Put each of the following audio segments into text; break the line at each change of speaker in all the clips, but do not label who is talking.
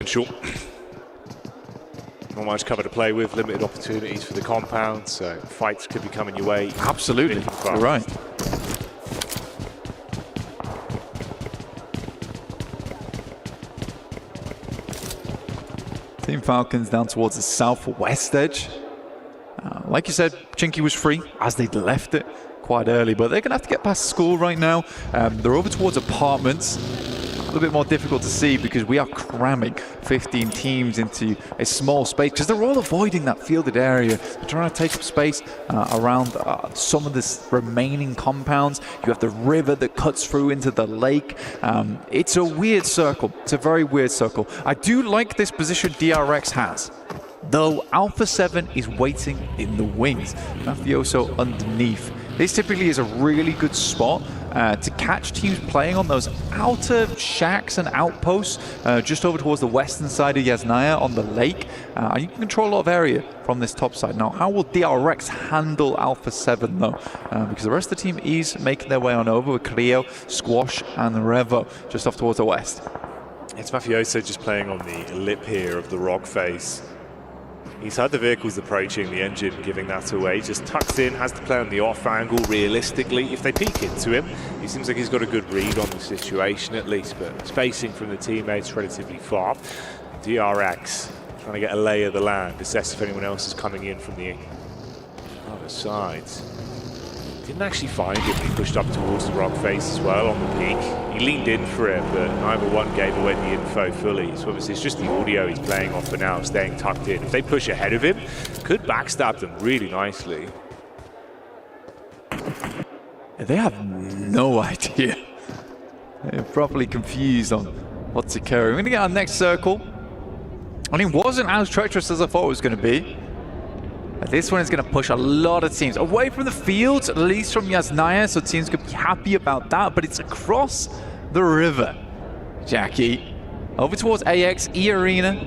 Short. Not much cover to play with, limited opportunities for the compound, so fights could be coming your way.
Absolutely, you're right. Team Falcons down towards the southwest edge. Like you said, Chinky was free as they'd left it quite early, but they're going to have to get past school right now. They're over towards apartments. A little bit more difficult to see because we are cramming 15 teams into a small space because they're all avoiding that fielded area. They're trying to take up space around some of the remaining compounds. You have the river that cuts through into the lake. It's a weird circle. It's a very weird circle. I do like this position DRX has, though Alpha 7 is waiting in the wings. Mafioso underneath. This typically is a really good spot to catch teams playing on those outer shacks and outposts just over towards the western side of Yasnaya on the lake. And you can control a lot of area from this top side. Now, how will DRX handle Alpha 7 though? Because the rest of the team is making their way on over with Cleo, Squash and Revo just off towards the west.
It's Mafioso just playing on the lip here of the rock face. He's had the vehicles approaching, the engine giving that away. Just tucks in, has to play on the off angle realistically. If they peek into him, he seems like he's got a good read on the situation at least, but spacing from the teammates relatively far. DRX trying to get a lay of the land, assess if anyone else is coming in from the other side. Didn't actually find him. He pushed up towards the rock face as well on the peak. He leaned in for it, but neither one gave away the info fully. So obviously it's just the audio he's playing off for now, staying tucked in. If they push ahead of him, could backstab them really nicely.
They have no idea. They're properly confused on what's occurring. We're going to get our next circle. And it wasn't as treacherous as I thought it was going to be. This one is going to push a lot of teams away from the fields, at least from Yasnaya, so teams could be happy about that, but it's across the river. Jackie, over towards AX, E-Arena.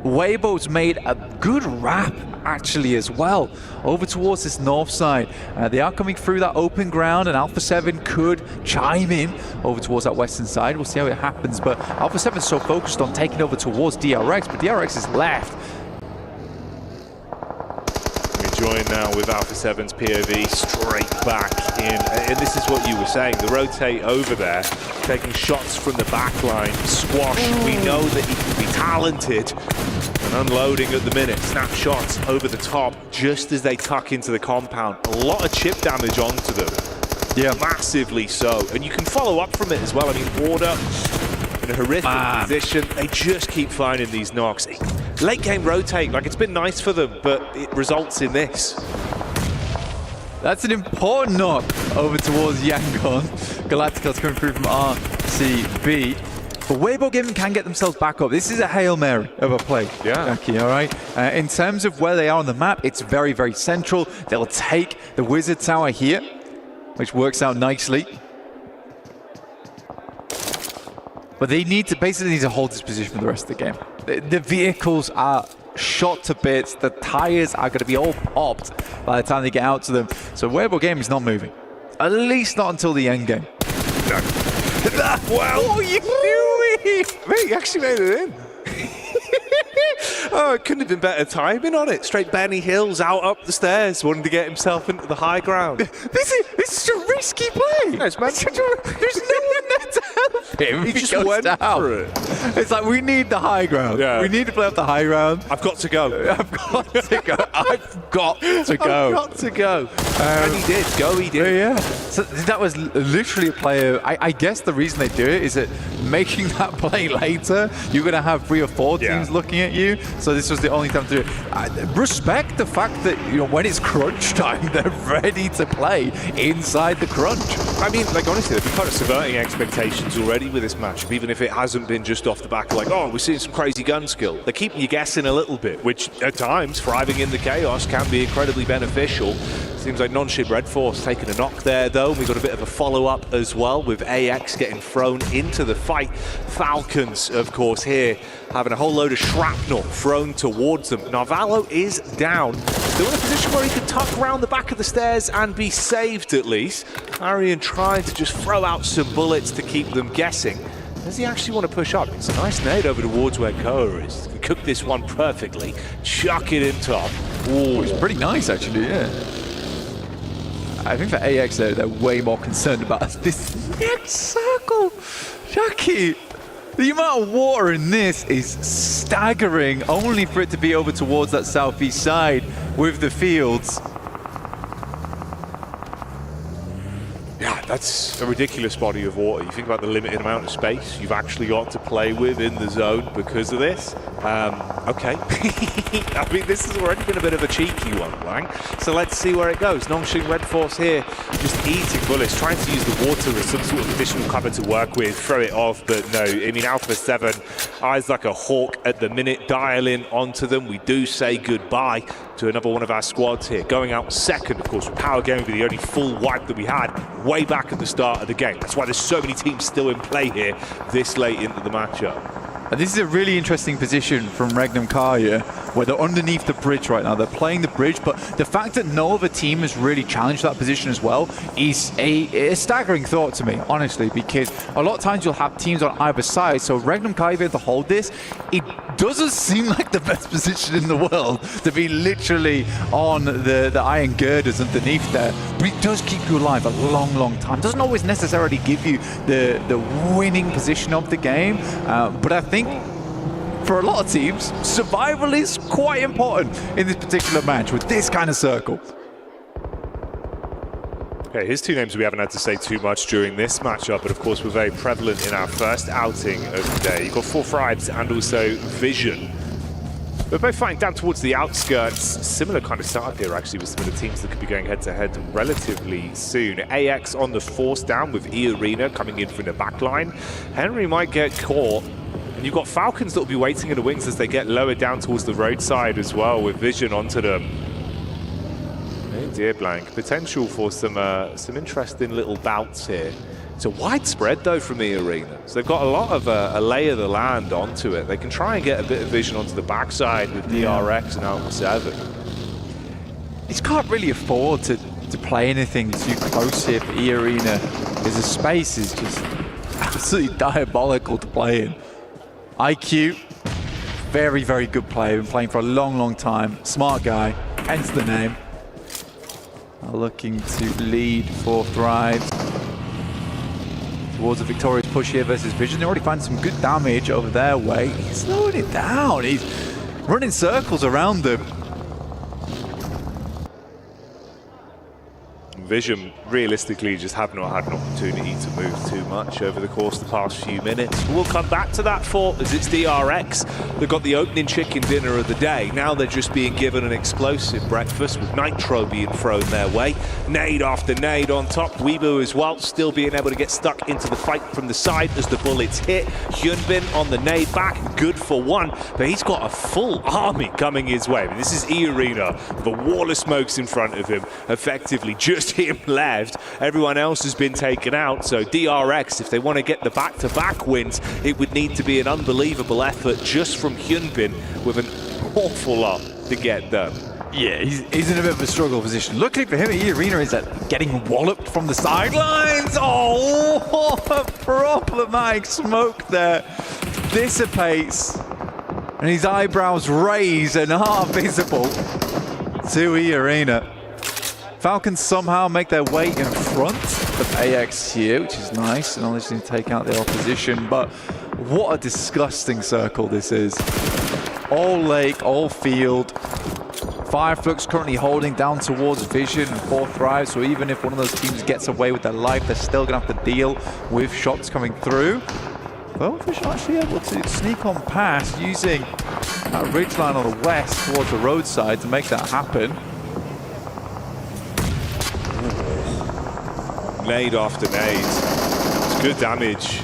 Weibo's made a good wrap, actually, as well, over towards this north side. They are coming through that open ground, and Alpha 7 could chime in over towards that western side. We'll see how it happens, but Alpha 7 is so focused on taking over towards DRX, but DRX is left.
Join now with Alpha 7's POV straight back in, and this is what you were saying, the rotate over there, taking shots from the back line. Squash, we know that he can be talented, and unloading at the minute, snapshots over the top just as they tuck into the compound. A lot of chip damage onto them, yeah, massively so, and you can follow up from it as well. I mean, Order in a horrific position, they just keep finding these knocks. Late game rotate, like it's been nice for them, but it results in this.
That's an important knock over towards Yangon. Galacticos coming through from RCB. But Weibo Gaming can get themselves back up. This is a Hail Mary of a play, Jackie, all right? In terms of where they are on the map, it's very, very central. They'll take the Wizard Tower here, which works out nicely. But they basically need to hold this position for the rest of the game. The vehicles are shot to bits. The tires are going to be all popped by the time they get out to them. So Weibo Gaming is not moving. At least not until the end game.
No.
Well, what are you doing?
Mate, he actually made it in. Oh, it couldn't have been better timing on it. Straight Benny Hills out up the stairs, wanting to get himself into the high ground.
This is a risky play.
No, it's meant
There's no one there to help him.
He just went for it.
It's like, we need the high ground. Yeah. We need to play off the high ground.
I've got to go.
I've got to go. I've got to go.
I've got to go. And he did. Go, he did.
Yeah. So that was literally a player. I guess the reason they do it is that making that play later, you're going to have 3 or 4 teams looking at you. So this was the only time to do it. Respect the fact that, you know, when it's crunch time, they're ready to play inside the crunch.
I mean, like, honestly, they've been kind of subverting expectations already with this matchup, even if it hasn't been just off the back of like, oh, we're seeing some crazy gun skill. They're keeping you guessing a little bit, which at times, thriving in the chaos, can be incredibly beneficial. Seems like non-ship Red Force taking a knock there, though. We got a bit of a follow-up as well with AX getting thrown into the fight. Falcons, of course, here having a whole load of shrapnel thrown towards them. Narvalo is down. Still in a position where he can tuck around the back of the stairs and be saved at least. Arian trying to just throw out some bullets to keep them guessing. Does he actually want to push up? It's a nice nade over towards where Koa is. Can cook this one perfectly. Chuck it in top.
Ooh, it's pretty nice, actually, yeah. I think for AX, they're way more concerned about this next circle. Jackie, the amount of water in this is staggering, only for it to be over towards that southeast side with the fields.
Yeah, that's a ridiculous body of water. You think about the limited amount of space you've actually got to play with in the zone because of this. Okay. I mean, this has already been a bit of a cheeky one, Lang. So let's see where it goes. Nongshing Red Force here, just eating bullets, trying to use the water as some sort of additional cover to work with, throw it off, but no. I mean, Alpha 7, eyes like a hawk at the minute, dialing onto them. We do say goodbye to another one of our squads here. Going out second, of course, with Power Game be the only full wipe that we had way back at the start of the game. That's why there's so many teams still in play here this late into the matchup.
And this is a really interesting position from Regnum Kaya, where they're underneath the bridge right now. They're playing the bridge, but the fact that no other team has really challenged that position as well is a staggering thought to me, honestly, because a lot of times you'll have teams on either side. So Regnum Kaya being able to hold this, it doesn't seem like the best position in the world to be literally on the iron girders underneath there. But it does keep you alive a long, long time. Doesn't always necessarily give you the winning position of the game, but I think for a lot of teams, survival is quite important in this particular match with this kind of circle.
Okay, here's two names we haven't had to say too much during this matchup, but of course we're very prevalent in our first outing of the day. You've got 4 Fribes and also Vision. We're both fighting down towards the outskirts. Similar kind of setup here, actually, with some of the teams that could be going head-to-head relatively soon. AX on the force down with E-Arena coming in from the back line. Henry might get caught. And you've got Falcons that will be waiting in the wings as they get lower down towards the roadside as well, with Vision onto them. Oh dear, Blank. Potential for some interesting little bouts here. It's a wide spread, though, from the arena. So they've got a lot of a lay of the land onto it. They can try and get a bit of vision onto the backside with DRX and Alpha 7.
It can't really afford to play anything too close here for E-Arena, because the space is just absolutely diabolical to play in. IQ, very, very good player. Been playing for a long, long time. Smart guy, hence the name. Looking to lead for Thrives. Towards a victorious push here versus Vision. They already find some good damage over their way. He's slowing it down. He's running circles around them.
Vision realistically just have not had an opportunity to move too much over the course of the past few minutes. We'll come back to that thought as it's DRX. They've got the opening chicken dinner of the day. Now they're just being given an explosive breakfast with nitro being thrown their way. Nade after nade on top. Weebu as well, still being able to get stuck into the fight from the side as the bullets hit. Hyunbin on the nade back, good for one, but he's got a full army coming his way. I mean, this is E-Arena with a wall of smokes in front of him, effectively just him left. Everyone else has been taken out, so DRX, if they want to get the back-to-back wins, it would need to be an unbelievable effort just from Hyunbin with an awful lot to get done.
Yeah, he's in a bit of a struggle position. Luckily for him, E-Arena is getting walloped from the sidelines. Oh, what a problematic smoke there. Dissipates, and his eyebrows raise and are visible to E-Arena. Falcons somehow make their way in front of AX here, which is nice, and obviously take out the opposition, but what a disgusting circle this is. All lake, all field. Fireflux currently holding down towards Vision and 4 Thrive, so even if one of those teams gets away with their life, they're still going to have to deal with shots coming through. Well, Vision actually able to sneak on past using that ridgeline on the west towards the roadside to make that happen.
Nade after nade. It's good damage.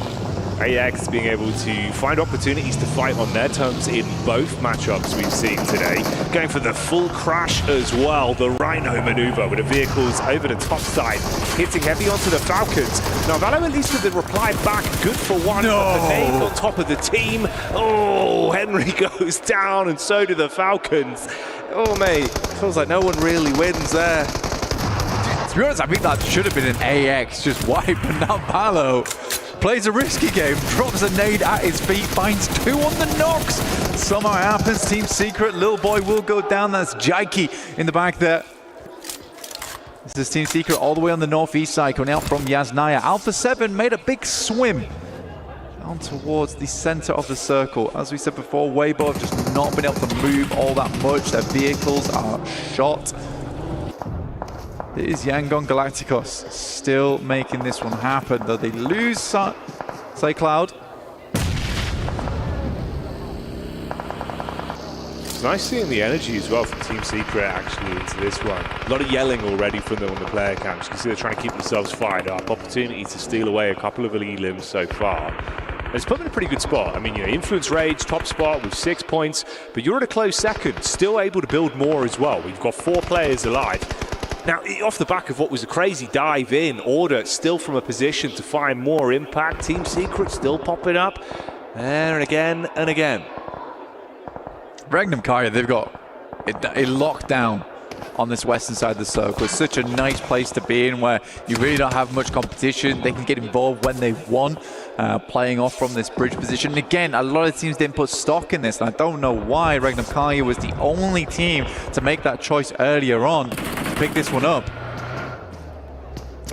AX being able to find opportunities to fight on their terms in both matchups we've seen today. Going for the full crash as well. The Rhino maneuver with the vehicles over the top side. Hitting heavy onto the Falcons. Now Valo at least with the reply back. Good for one.
No.
The nade on top of the team. Oh, Henry goes down and so do the Falcons. Oh, mate. Feels like no one really wins there.
To be honest, I think that should have been an AX just wiping out Valo. plays a risky game, drops a nade at his feet, finds 2 on the knocks. Somehow it happens. Team Secret, Lil Boy will go down. That's Jaiki in the back there. This is Team Secret all the way on the northeast side, coming out from Yasnaya. Alpha 7 made a big swim down towards the center of the circle. As we said before, Weibo have just not been able to move all that much. Their vehicles are shot. It is Yangon Galacticos still making this one happen, though they lose Say Cloud.
It's nice seeing the energy as well from Team Secret actually into this one. A lot of yelling already from them on the player camps. You can see they're trying to keep themselves fired up. Opportunity to steal away a couple of elims so far. And it's put them in a pretty good spot. I mean, you know, Influence Rage, top spot with 6 points, but you're at a close second, still able to build more as well. We've got 4 players alive. Now, off the back of what was a crazy dive in, Order still from a position to find more impact. Team Secret still popping up there and again and again.
Regnum Kaya, they've got a lockdown on this western side of the circle. It's such a nice place to be in where you really don't have much competition. They can get involved when they want, playing off from this bridge position. And again, a lot of teams didn't put stock in this, and I don't know why Regnum Kaya was the only team to make that choice earlier on to pick this one up.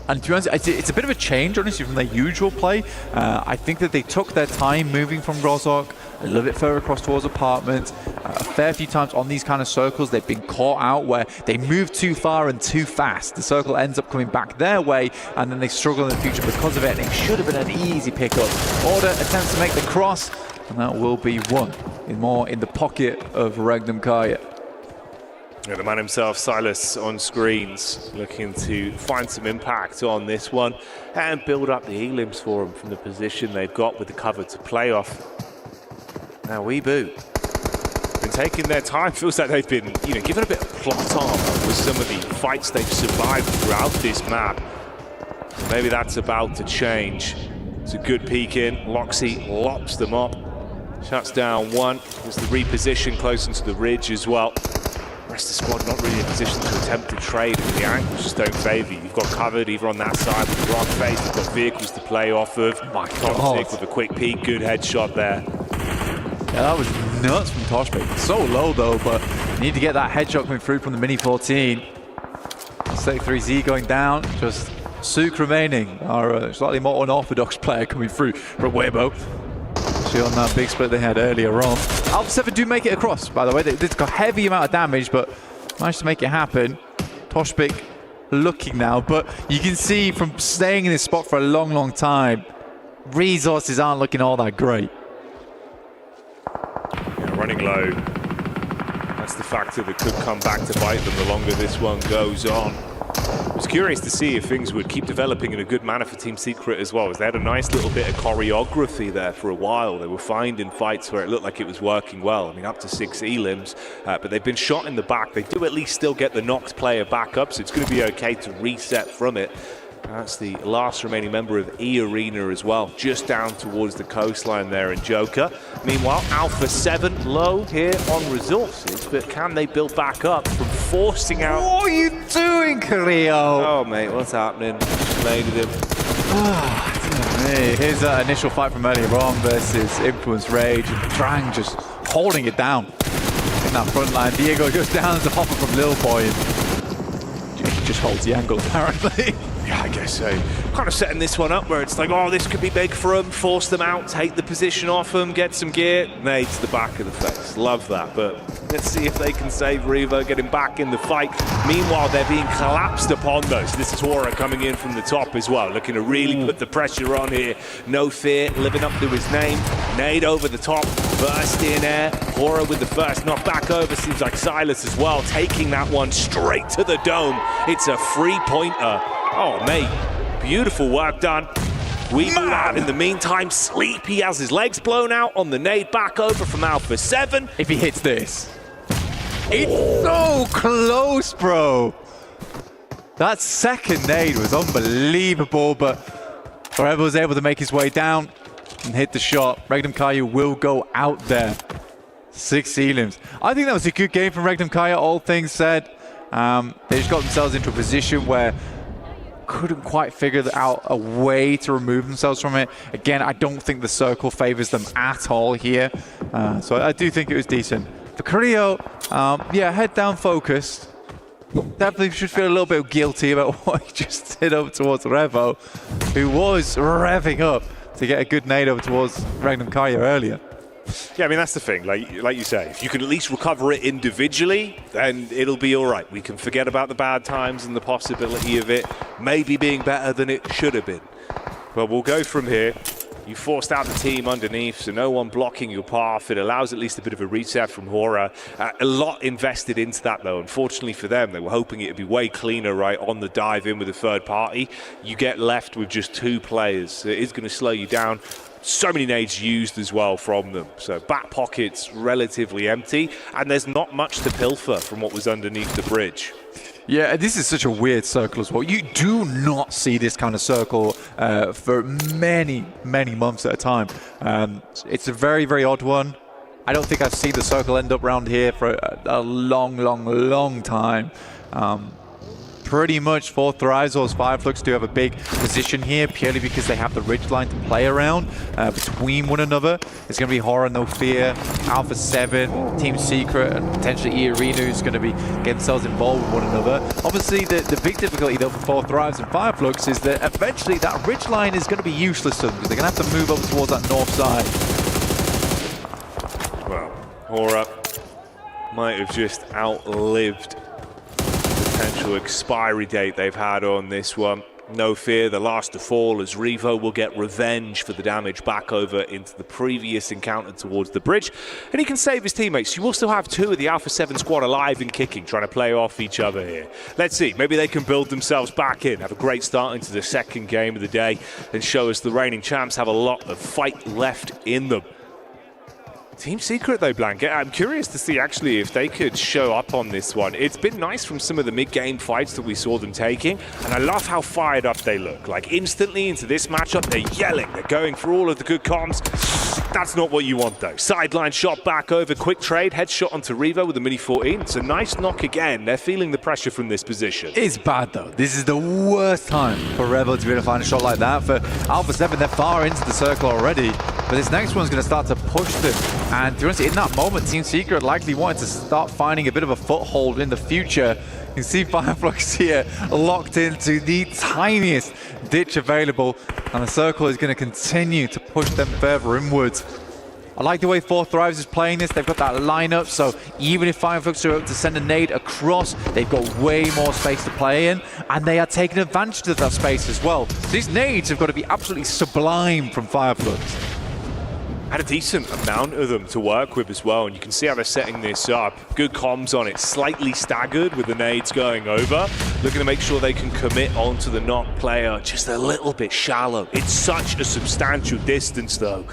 And to be honest, it's a bit of a change, honestly, from their usual play. I think that they took their time moving from Rozhok a little bit further across towards apartments. A fair few times on these kind of circles, they've been caught out where they move too far and too fast. The circle ends up coming back their way, and then they struggle in the future because of it. And it should have been an easy pickup. Order attempts to make the cross, and that will be one. More in the pocket of Regnum Kaya.
Yeah, the man himself, Silas, on screens, looking to find some impact on this one and build up the elims for him from the position they've got with the cover to play off. Now, Weeboo been taking their time. Feels like they've been, you know, given a bit of plot armor with some of the fights they've survived throughout this map. Maybe that's about to change. It's a good peek in. Loxy lops them up, shuts down one. There's the reposition close into the ridge as well. The rest of the squad not really in a position to attempt to trade, and the angles just don't favour you. You've got covered either on that side with the rock face, you've got vehicles to play off of. My God. With a quick peek, good headshot there.
Yeah, that was nuts from Toshbek. So low though, but you need to get that headshot coming through from the Mini 14. Stake 3Z going down, just Suk remaining, our slightly more unorthodox player coming through from Weibo. On that big split they had earlier on. Alpha 7 do make it across, by the way. They got a heavy amount of damage, but managed to make it happen. Toshbek looking now, but you can see from staying in this spot for a long, long time, resources aren't looking all that great.
Yeah, running low. That's the factor that could come back to bite them the longer this one goes on. I was curious to see if things would keep developing in a good manner for Team Secret as well, as they had a nice little bit of choreography there for a while. They were finding fights where it looked like it was working well. I mean, up to 6 elims, but they've been shot in the back. They do at least still get the knocked player back up, so it's going to be okay to reset from it. That's the last remaining member of E Arena as well, just down towards the coastline there in Joker. Meanwhile, Alpha 7 low here on resources, but can they build back up from forcing out?
What are you doing, Carrillo?
Oh, mate, what's happening? Bladed him.
Hey, here's that initial fight from earlier on versus Influence Rage, and Drang just holding it down in that front line. Diego goes down as a hopper from Lil Boy, and he just holds the angle apparently.
Yeah, I guess so. Kind of setting this one up where it's like, oh, this could be big for them, force them out, take the position off them, get some gear. Nade to the back of the face. Love that, but let's see if they can save Revo, get him back in the fight. Meanwhile, they're being collapsed upon though. So this is Hora coming in from the top as well, looking to really put the pressure on here. No fear, living up to his name. Nade over the top, burst in air. Hora with the first knock back over. Seems like Silas as well, taking that one straight to the dome. It's a 3-pointer. Oh, mate, beautiful work done. We move out in the meantime. Sleep, he has his legs blown out on the nade back over from Alpha 7.
If he hits this. It's so close, bro. That second nade was unbelievable, but Forever was able to make his way down and hit the shot. Regnum Kaya will go out there. 6 elims. I think that was a good game from Regnum Kaya, all things said. They just got themselves into a position where couldn't quite figure out a way to remove themselves from it. Again, I don't think the circle favors them at all here. So I do think it was decent. For Carrillo, yeah, head down focused. Definitely should feel a little bit guilty about what he just did over towards Revo, who was revving up to get a good nade over towards Regnum Kaya earlier.
Yeah, I mean, that's the thing. Like you say, if you can at least recover it individually, then it'll be all right. We can forget about the bad times and the possibility of it maybe being better than it should have been. But we'll go from here. You forced out the team underneath, so no one blocking your path. It allows at least a bit of a reset from Hora. A lot invested into that, though. Unfortunately for them, they were hoping it would be way cleaner, right, on the dive in with a third party. You get left with just 2 players. It is going to slow you down. So many nades used as well from them. So back pockets relatively empty, and there's not much to pilfer from what was underneath the bridge.
Yeah, this is such a weird circle as well. You do not see this kind of circle for many, many months at a time. It's a very, very odd one. I don't think I've seen the circle end up around here for a long, long, long time. Pretty much for Thrivesource, Fireflux do have a big position here purely because they have the ridgeline to play around between one another. It's going to be Horror, No Fear, Alpha 7, Team Secret, and potentially E-Arena who's going to be getting themselves involved with one another. Obviously, the big difficulty though for Thrives and Fireflux is that eventually that ridgeline is going to be useless to them because they're going to have to move over towards that north side.
Well, Horror might have just outlived potential expiry date they've had on this one. No Fear, the last to fall, as Revo will get revenge for the damage back over into the previous encounter towards the bridge, and he can save his teammates. You will still have 2 of the Alpha 7 squad alive and kicking, trying to play off each other here. Let's see, maybe they can build themselves back in, have a great start into the second game of the day, and show us the reigning champs have a lot of fight left in them. Team Secret though, Blanket, I'm curious to see actually if they could show up on this one. It's been nice from some of the mid-game fights that we saw them taking, and I love how fired up they look. Like instantly into this matchup, they're yelling, they're going for all of the good comms. That's not what you want though. Sideline shot back over, quick trade, headshot onto Revo with a mini 14. It's a nice knock again. They're feeling the pressure from this position.
It's bad though. This is the worst time for Revo to be able to find a shot like that. For Alpha 7, they're far into the circle already, but this next one's going to start to push them. And to be honest, in that moment, Team Secret likely wanted to start finding a bit of a foothold in the future. You can see Fireflux here locked into the tiniest ditch available, and the circle is going to continue to push them further inwards. I like the way 4 Thrives is playing this. They've got that lineup, so even if Fireflux are able to send a nade across, they've got way more space to play in, and they are taking advantage of that space as well. So these nades have got to be absolutely sublime from Fireflux.
Had a decent amount of them to work with as well, and you can see how they're setting this up. Good comms on it, slightly staggered with the nades going over. Looking to make sure they can commit onto the knock player just a little bit shallow. It's such a substantial distance though.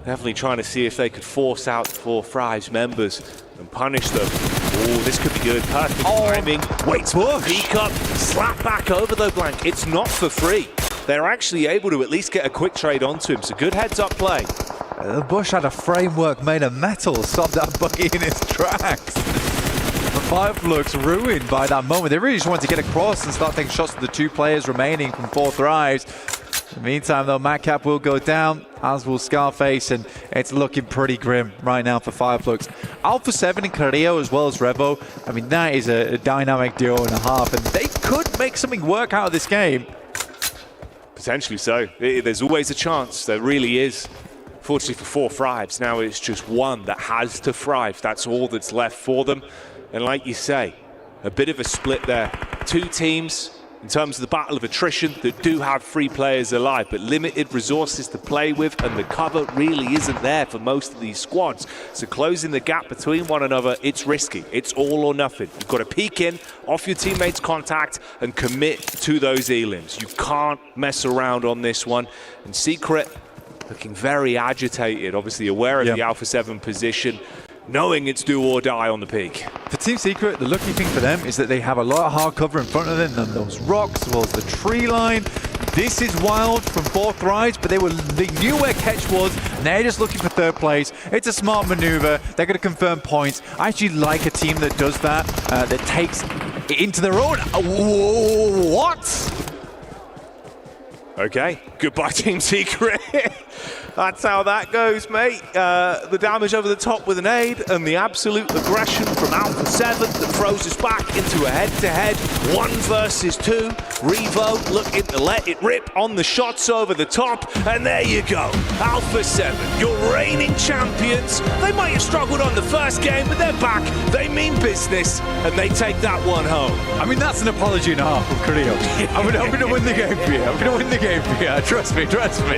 Definitely trying to see if they could force out the 4 Thrives members and punish them. Oh, this could be good. Perfect timing. Waits for the peek up. Slap back over though, Blank. It's not for free. They're actually able to at least get a quick trade onto him, so good heads up play.
The Bush had a framework made of metal, stopped that buggy in its tracks. The Fireflux ruined by that moment. They really just wanted to get across and start taking shots at the 2 players remaining from 4 Thrives. In the meantime, though, Madcap will go down, as will Scarface, and it's looking pretty grim right now for Fireflux. Alpha 7 and Carrillo as well as Revo. I mean, that is a dynamic duo and a half, and they could make something work out of this game.
Potentially so. There's always a chance. There really is. Fortunately for 4 Thrives, now it's just one that has to thrive. That's all that's left for them. And like you say, a bit of a split there. 2 teams in terms of the battle of attrition that do have 3 players alive, but limited resources to play with, and the cover really isn't there for most of these squads. So closing the gap between one another, it's risky. It's all or nothing. You've got to peek in, off your teammates' contact, and commit to those elims. You can't mess around on this one. And Secret looking very agitated, obviously aware of the Alpha 7 position, knowing it's do or die on the peak.
For Team Secret, the lucky thing for them is that they have a lot of hard cover in front of them, and those rocks, as well as the tree line. This is wild from 4 Thrives, but they knew where Ketch was, and they're just looking for 3rd place. It's a smart maneuver. They're going to confirm points. I actually like a team that does that, that takes it into their own. Whoa, what?
Okay, goodbye Team Secret. That's how that goes, mate. The damage over the top with an aid and the absolute aggression from Alpha 7 that throws us back into a head-to-head 1 versus 2. Revo looking to let it rip on the shots over the top, and there you go. Alpha 7, your reigning champions. They might have struggled on the first game, but they're back. They mean business, and they take that one home.
I mean, that's an apology and a half from Korea. I'm going to win the game for you. I'm going to win the game for you. Trust me, trust me.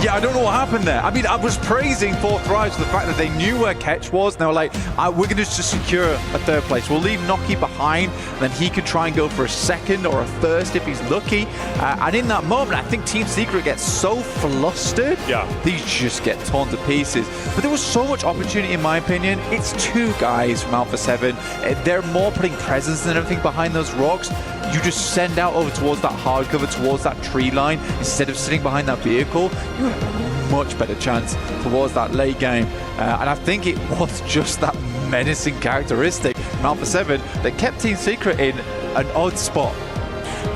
Yeah, I don't know what happened there. I mean, I was praising Fourth Rise for the fact that they knew where Ketch was. And they were like, we're going to just secure a 3rd place. We'll leave Noki behind, and then he could try and go for a 2nd or a 1st if he's lucky. And in that moment, I think Team Secret gets so flustered.
Yeah.
These just get torn to pieces. But there was so much opportunity, in my opinion. It's 2 guys from Alpha 7. They're more putting presence and everything behind those rocks. You just send out over towards that hard cover, towards that tree line, instead of sitting behind that vehicle. You have a much better chance towards that late game. And I think it was just that menacing characteristic from Alpha 7 that kept Team Secret in an odd spot.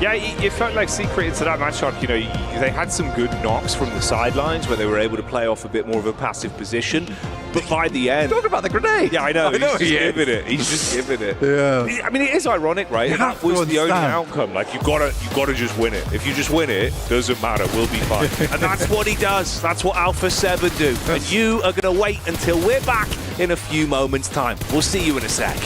Yeah, it felt like Secret into that matchup, you know, they had some good knocks from the sidelines where they were able to play off a bit more of a passive position. But by the end...
Talking about the grenade!
Yeah, I know. He's just giving it. He's just giving it.
Yeah.
I mean, it is ironic, right? That was the only outcome. Like, you gotta just win it. If you just win it, doesn't matter. We'll be fine. And that's what he does. That's what Alpha 7 do. And you are going to wait until we're back in a few moments' time. We'll see you in a sec.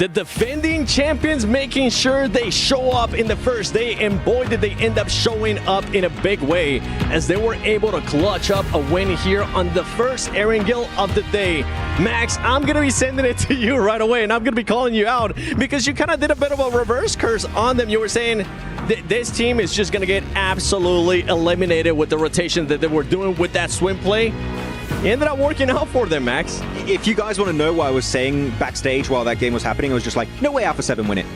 The defending champions making sure they show up in the first day, and boy did they end up showing up in a big way as they were able to clutch up a win here on the first Erangel of the day. Max, I'm going to be sending it to you right away, and I'm going to be calling you out because you kind of did a bit of a reverse curse on them. You were saying this team is just going to get absolutely eliminated with the rotation that they were doing with that swim play. It ended up working out for them, Max.
If you guys want to know what I was saying backstage while that game was happening, I was just like, no way Alpha 7 win it.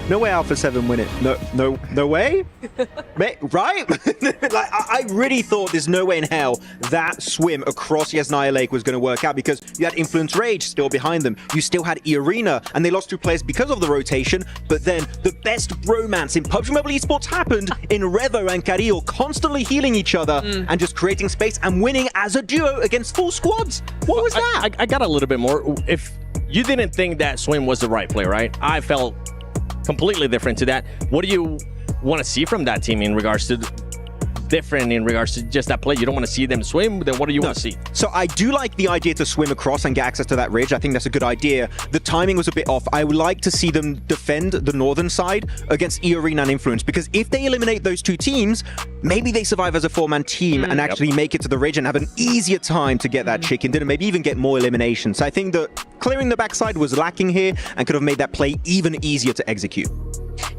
No way Alpha 7 win it. No way? Right? Like, I really thought there's no way in hell that swim across Yasnaya Lake was going to work out because you had Influence Rage still behind them. You still had Arena, and they lost 2 players because of the rotation. But then the best romance in PUBG Mobile Esports happened in Revo and Carrillo constantly healing each other and just creating space and winning as a duo against full squads. What was that?
I got a little bit more. If you didn't think that swim was the right play, right? I felt completely different to that. What do you want to see from that team in regards to just that play? You don't want to see them swim, then what do you want to see?
So I do like the idea to swim across and get access to that ridge. I think that's a good idea. The timing was a bit off. I would like to see them defend the northern side against E-Arena and Influence, because if they eliminate those 2 teams, maybe they survive as a 4-man team and actually make it to the ridge and have an easier time to get that chicken dinner, maybe even get more eliminations. So I think that clearing the backside was lacking here and could have made that play even easier to execute.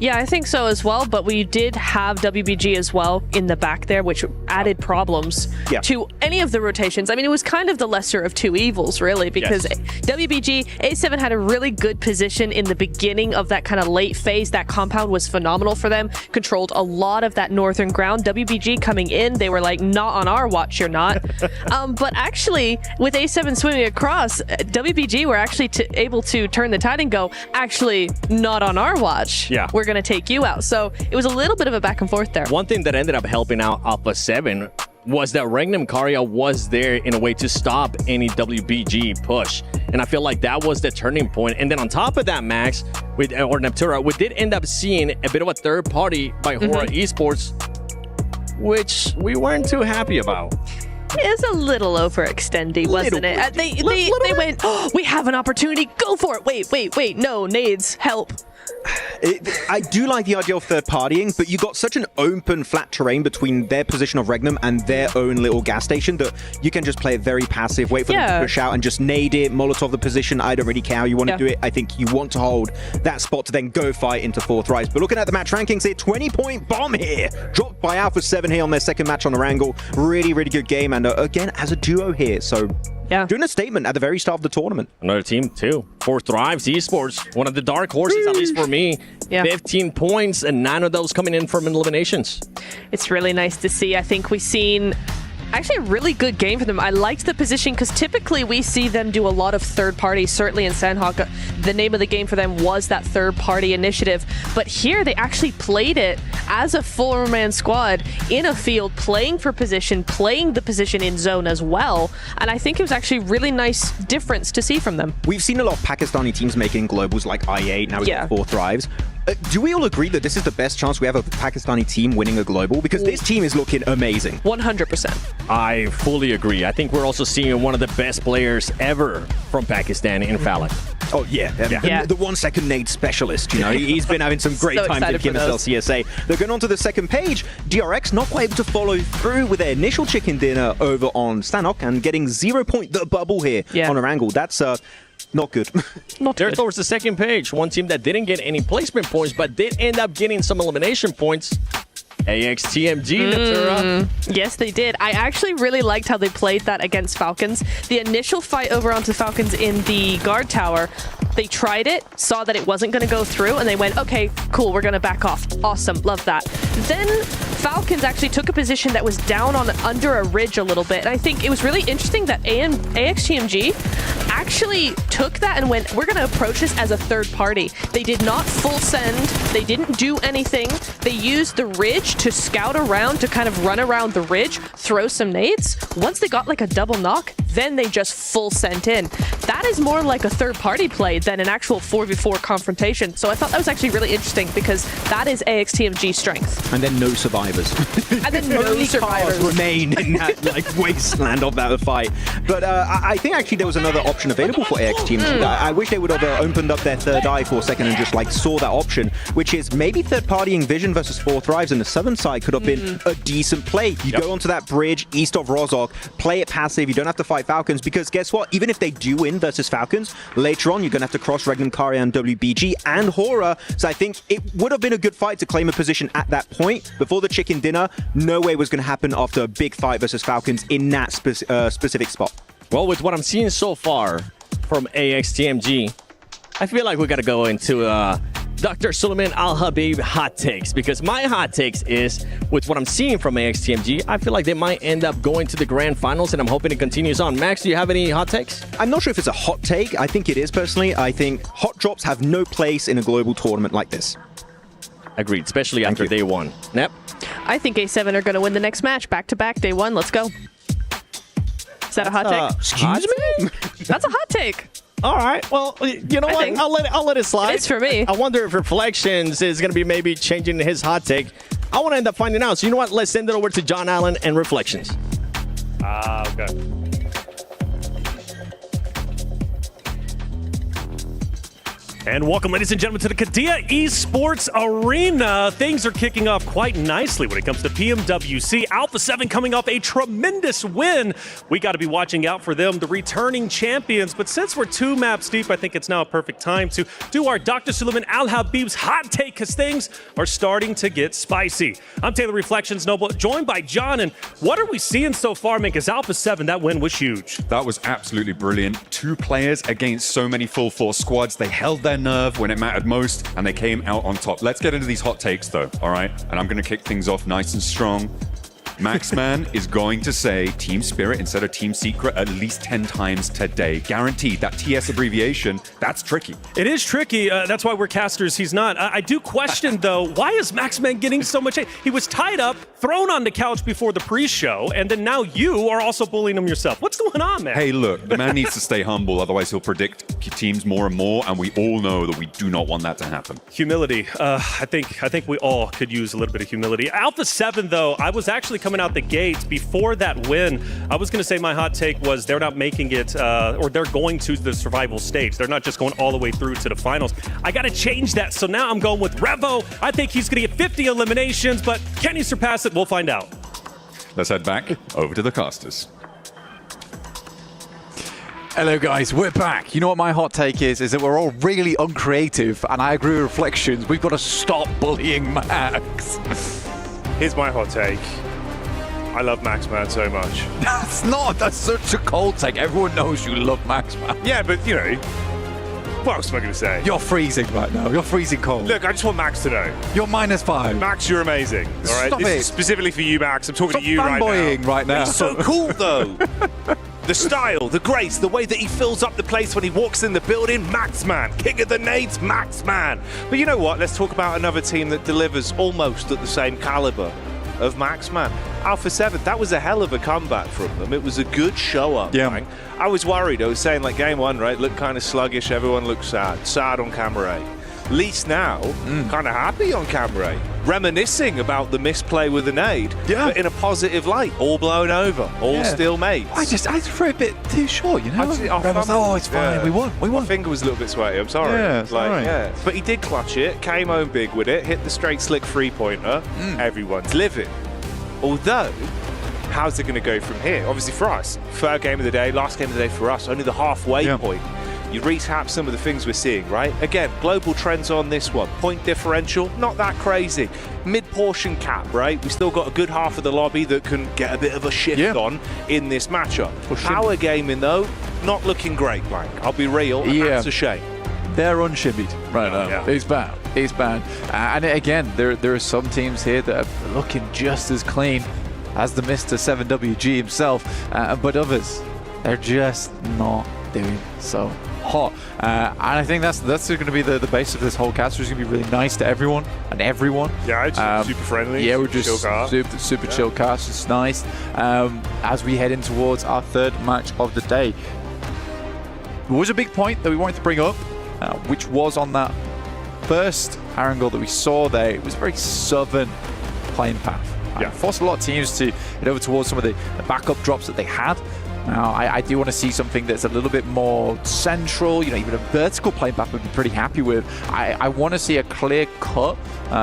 Yeah, I think so as well, but we did have WBG as well in the back there, which added problems to any of the rotations. I mean, it was kind of the lesser of 2 evils, really, because WBG, A7 had a really good position in the beginning of that kind of late phase. That compound was phenomenal for them, controlled a lot of that northern ground. WBG coming in, they were like, not on our watch, you're not. But actually, with A7 swimming across, WBG were actually able to turn the tide and go, actually, not on our watch.
Yeah.
We're going to take you out. So it was a little bit of a back and forth there.
One thing that ended up helping out Alpha 7 was that Regnum Karia was there in a way to stop any WBG push. And I feel like that was the turning point. And then on top of that, Max, or Neptura, we did end up seeing a bit of a third party by Hora Esports, which we weren't too happy about.
It was a little overextending, wasn't it? They went, oh, we have an opportunity, go for it. Wait, no, nades, help.
I do like the idea of third partying, but you got such an open, flat terrain between their position of Regnum and their own little gas station that you can just play it very passive, wait for them to push out and just nade it, Molotov the position. I don't really care how you want to do it. I think you want to hold that spot to then go fight into 4th rise. But looking at the match rankings here, 20-point bomb here, dropped by Alpha 7 here on their second match on Erangel. Really, really good game, and again, as a duo here, so doing a statement at the very start of the tournament.
Another team, too. 4 Thrives Esports, one of the dark horses, at least for me. 15 points, and 9 of those coming in from eliminations.
It's really nice to see. I think we've seen actually a really good game for them. I liked the position because typically we see them do a lot of third party. Certainly in Sandhawk, the name of the game for them was that third party initiative. But here they actually played it as a 4-man squad in a field, playing for position, playing the position in zone as well. And I think it was actually really nice difference to see from them.
We've seen a lot of Pakistani teams making globals like I8, now we've got 4 Thrives. Do we all agree that this is the best chance we have of a Pakistani team winning a global? Because this team is looking amazing.
100%.
I fully agree. I think we're also seeing one of the best players ever from Pakistan in Falak.
Oh, yeah. The 1-second nade specialist, you know. He's been having some great times at KMSL CSA. They're going on to the second page. DRX not quite able to follow through with their initial chicken dinner over on Stanok and getting 0 point the bubble here on Erangel. That's not good.
There towards the second page. One team that didn't get any placement points, but did end up getting some elimination points. AXTMG, Natura.
Yes, they did. I actually really liked how they played that against Falcons. The initial fight over onto Falcons in the guard tower, they tried it, saw that it wasn't going to go through, and they went, okay, cool, we're going to back off. Awesome, love that. Then Falcons actually took a position that was down on under a ridge a little bit, and I think it was really interesting that AXTMG actually took that and went, we're going to approach this as a third party. They did not full send. They didn't do anything. They used the ridge to scout around, to kind of run around the ridge, throw some nades. Once they got like a double knock, then they just full sent in. That is more like a third party play than an actual 4v4 confrontation. So I thought that was actually really interesting because that is AXTMG's strength.
And then no survivors.
And then no survivors
remain in that like wasteland of that fight. But I think actually there was another option of available for AXTMG. I wish they would have opened up their third eye for a second and just like saw that option, which is maybe third-partying Vision versus Four Thrives, and the southern side could have been a decent play. You go onto that bridge east of Rozhok, play it passive, you don't have to fight Falcons, because guess what? Even if they do win versus Falcons, later on you're going to have to cross Regnum Karya and WBG and Hora, so I think it would have been a good fight to claim a position at that point. Before the chicken dinner, no way was going to happen after a big fight versus Falcons in that specific spot.
Well, with what I'm seeing so far from AXTMG, I feel like we got to go into Dr. Suleiman Al-Habib hot takes, because my hot takes is, with what I'm seeing from AXTMG, I feel like they might end up going to the grand finals, and I'm hoping it continues on. Max, do you have any hot takes?
I'm not sure if it's a hot take. I think it is, personally. I think hot drops have no place in a global tournament like this.
Agreed, especially after day one. Nep?
I think A7 are going to win the next match. Back-to-back, day one. Let's go. Is that a hot take?
Excuse me?
That's a hot take.
All right. Well, you know what? I'll let it slide.
It's for me.
I wonder if Reflections is going to be maybe changing his hot take. I want to end up finding out. So you know what? Let's send it over to John Allen and Reflections.
Okay.
And welcome, ladies and gentlemen, to the Qiddiya Esports Arena. Things are kicking off quite nicely when it comes to PMWC. Alpha 7 coming off a tremendous win. We got to be watching out for them, the returning champions. But since we're 2 maps deep, I think it's now a perfect time to do our Dr. Suleiman Al-Habib's hot take, because things are starting to get spicy. I'm Taylor Reflections Noble, joined by John. And what are we seeing so far, man? Because Alpha 7, that win was huge.
That was absolutely brilliant. 2 players against so many full force squads. They held their nerve when it mattered most, and they came out on top. Let's get into these hot takes, though, all right? And I'm going to kick things off nice and strong. Maxman is going to say Team Spirit instead of Team Secret at least 10 times today. Guaranteed. That TS abbreviation, that's tricky.
It is tricky. That's why we're casters. He's not. I do question, though, why is Maxman getting so much hate? He was tied up, thrown on the couch before the pre-show, and then now you are also bullying him yourself. What's going on, man?
Hey, look, the man needs to stay humble, otherwise he'll predict teams more and more, and we all know that we do not want that to happen.
Humility. I think we all could use a little bit of humility. Alpha 7, though, I was actually coming out the gates before that win. I was going to say my hot take was they're not making it, or they're going to the survival stage. They're not just going all the way through to the finals. I got to change that. So now I'm going with Revo. I think he's going to get 50 eliminations, but can he surpass it? We'll find out.
Let's head back over to the casters.
Hello guys, we're back. You know what my hot take is that we're all really uncreative, and I agree with Reflections. We've got to stop bullying Max.
Here's my hot take. I love Maxman so much.
That's such a cold take. Everyone knows you love Maxman.
Yeah, but you know, what else am I going to say?
You're freezing right now. You're freezing cold.
Look, I just want Max to know.
You're -5.
Max, you're amazing. All right,
Stop
this
it.
is specifically for you, Max. I'm talking
Stop
to you right now.
fanboying right now.
He's so cool, though. The style, the grace, the way that he fills up the place when he walks in the building, Maxman. King of the nades, Maxman. But you know what? Let's talk about another team that delivers almost at the same caliber of Maxman. Alpha 7, that was a hell of a comeback from them. It was a good show-up.
Yeah.
Bang. I was worried. I was saying, like, game 1, right, looked kind of sluggish. Everyone looked sad. Sad on camera 8. Least now, kind of happy on camera 8. Reminiscing about the misplay with the nade, but in a positive light. All blown over. All still mates.
I threw a bit too short, you know? Oh, it's fine. We won.
My finger was a little bit sweaty. I'm sorry.
Yeah, it's all right.
Yeah. But he did clutch it. Came home big with it. Hit the straight slick 3-pointer. Everyone's living. Although, how's it going to go from here? Obviously for us, 3rd game of the day, last game of the day for us, only the halfway point. You recap some of the things we're seeing, right? Again, global trends on this one. Point differential, not that crazy. Mid-portion cap, right? We still got a good half of the lobby that can get a bit of a shift on in this matchup. Power gaming, though, not looking great, Blank. I'll be real, and that's a shame.
They're unshimmied right now.
Yeah.
It's bad. It's bad. And again, there are some teams here that are looking just as clean as the Mr. 7WG himself, but others, they're just not doing so hot. And I think that's going to be the base of this whole cast. It's going to be really nice to everyone and everyone.
Yeah, it's super friendly.
Yeah, we're just super chill cast. It's nice. As we head in towards our 3rd match of the day, there was a big point that we wanted to bring up, which was on that first angle that we saw there. It was a very southern playing path. Forced a lot of teams to head over towards some of the backup drops that they had. Now, I do want to see something that's a little bit more central, you know, even a vertical play map I'd be pretty happy with. I want to see a clear-cut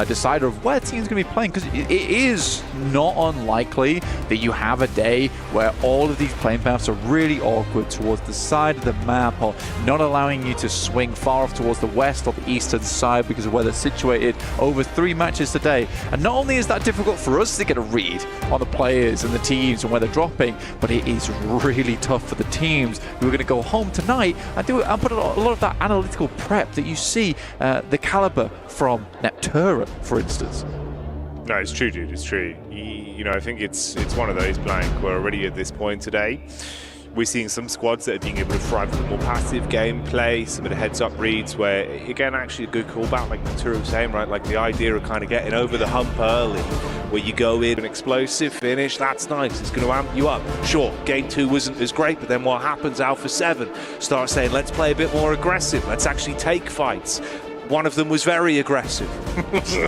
decider of where teams going to be playing, because it is not unlikely that you have a day where all of these playing paths are really awkward towards the side of the map, or not allowing you to swing far off towards the west or the eastern side because of where they're situated over 3 matches today. And not only is that difficult for us to get a read on the players and the teams and where they're dropping, but it is really tough for the teams who are going to go home tonight and put a lot of that analytical prep that you see the caliber from Neptura, for instance.
No, it's true, dude. It's true. You know, I think it's one of those, Blank, where already at this point today, we're seeing some squads that are being able to thrive with more passive gameplay, some of the heads-up reads where, again, actually a good callback, like Turu was saying, right? Like the idea of kind of getting over the hump early, where you go in an explosive finish, that's nice, it's going to amp you up. Sure, game 2 wasn't as great, but then what happens? Alpha 7 starts saying, let's play a bit more aggressive, let's actually take fights. One of them was very aggressive.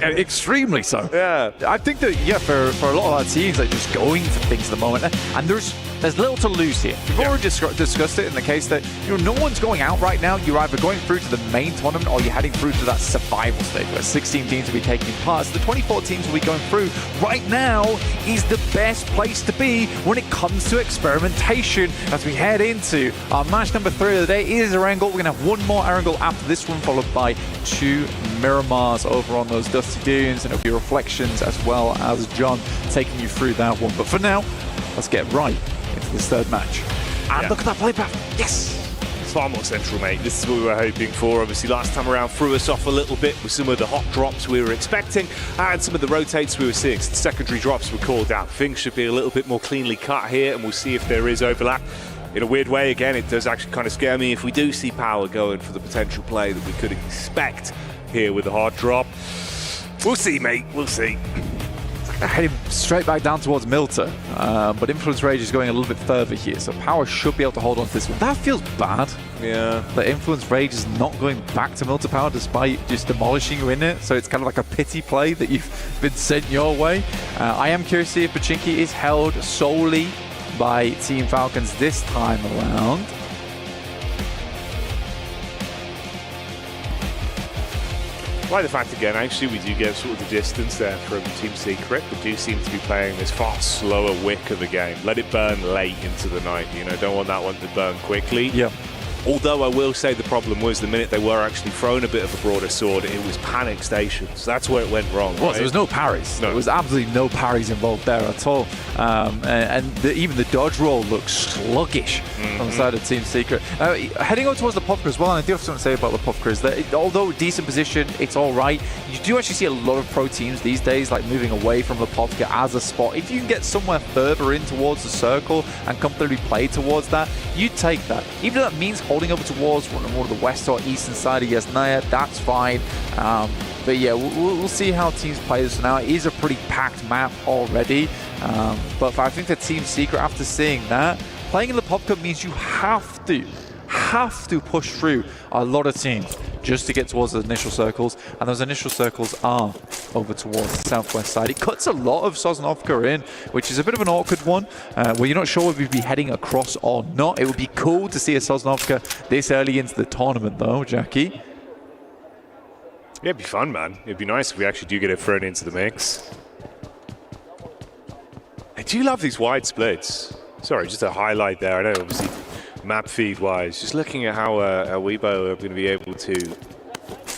Extremely so.
Yeah.
I think that, yeah, for a lot of our teams, they're just going for things at the moment. And there's little to lose here. We've already discussed it in the case that, you know, no one's going out right now. You're either going through to the main tournament or you're heading through to that survival stage where 16 teams will be taking part. So the 24 teams will be going through. Right now is the best place to be when it comes to experimentation as we head into our match number 3 of the day. It is Erangel. We're going to have one more Erangel after this one, followed by 2 Miramars over on those dusty dunes, and it'll be Reflections as well as John taking you through that one. But for now, let's get right into this 3rd match. And look at that play path. Yes!
It's far more central, mate. This is what we were hoping for. Obviously, last time around threw us off a little bit with some of the hot drops we were expecting and some of the rotates we were seeing. So the secondary drops were called out. Things should be a little bit more cleanly cut here, and we'll see if there is overlap. In a weird way, again, it does actually kind of scare me if we do see Power going for the potential play that we could expect here with the hard drop. We'll see, mate. We'll see.
Heading straight back down towards Milta, but Influence Rage is going a little bit further here, so Power should be able to hold on to this one. That feels bad.
Yeah.
The Influence Rage is not going back to Milta Power despite just demolishing you in it, so it's kind of like a pity play that you've been sent your way. I am curious to see if Pachinki is held solely by Team Falcons this time around.
I like the fact, again, actually, we do get sort of the distance there from Team Secret, but do seem to be playing this far slower wick of the game. Let it burn late into the night, you know, don't want that one to burn quickly.
Yeah.
Although I will say the problem was the minute they were actually thrown a bit of a broader sword, it was panic stations. That's where it went wrong.
Well,
right?
there was no parries.
No.
There was absolutely no parries involved there at all. Even the dodge roll looks sluggish on the side of Team Secret. Heading over towards the Puffker as well, and I do have something to say about the Puffker is that although decent position, it's all right. You do actually see a lot of pro teams these days like moving away from the Puffker as a spot. If you can get somewhere further in towards the circle and comfortably play towards that, you take that. Even if that means holding over towards one of the west or eastern side of Yasnaya, that's fine. But yeah, we'll see how teams play this now. It is a pretty packed map already, but I think that Team Secret, after seeing that, playing in the Pop Cup means you have to push through a lot of teams just to get towards the initial circles, and those initial circles are over towards the southwest side. It cuts a lot of Sosnovka in, which is a bit of an awkward one, where you're not sure if you'd be heading across or not. It would be cool to see a Sosnovka this early into the tournament, though, Jackie.
Yeah, it'd be fun, man. It'd be nice if we actually do get it thrown into the mix. I do love these wide splits. Sorry, just a highlight there. I know, obviously, map feed-wise, just looking at how Weibo are going to be able to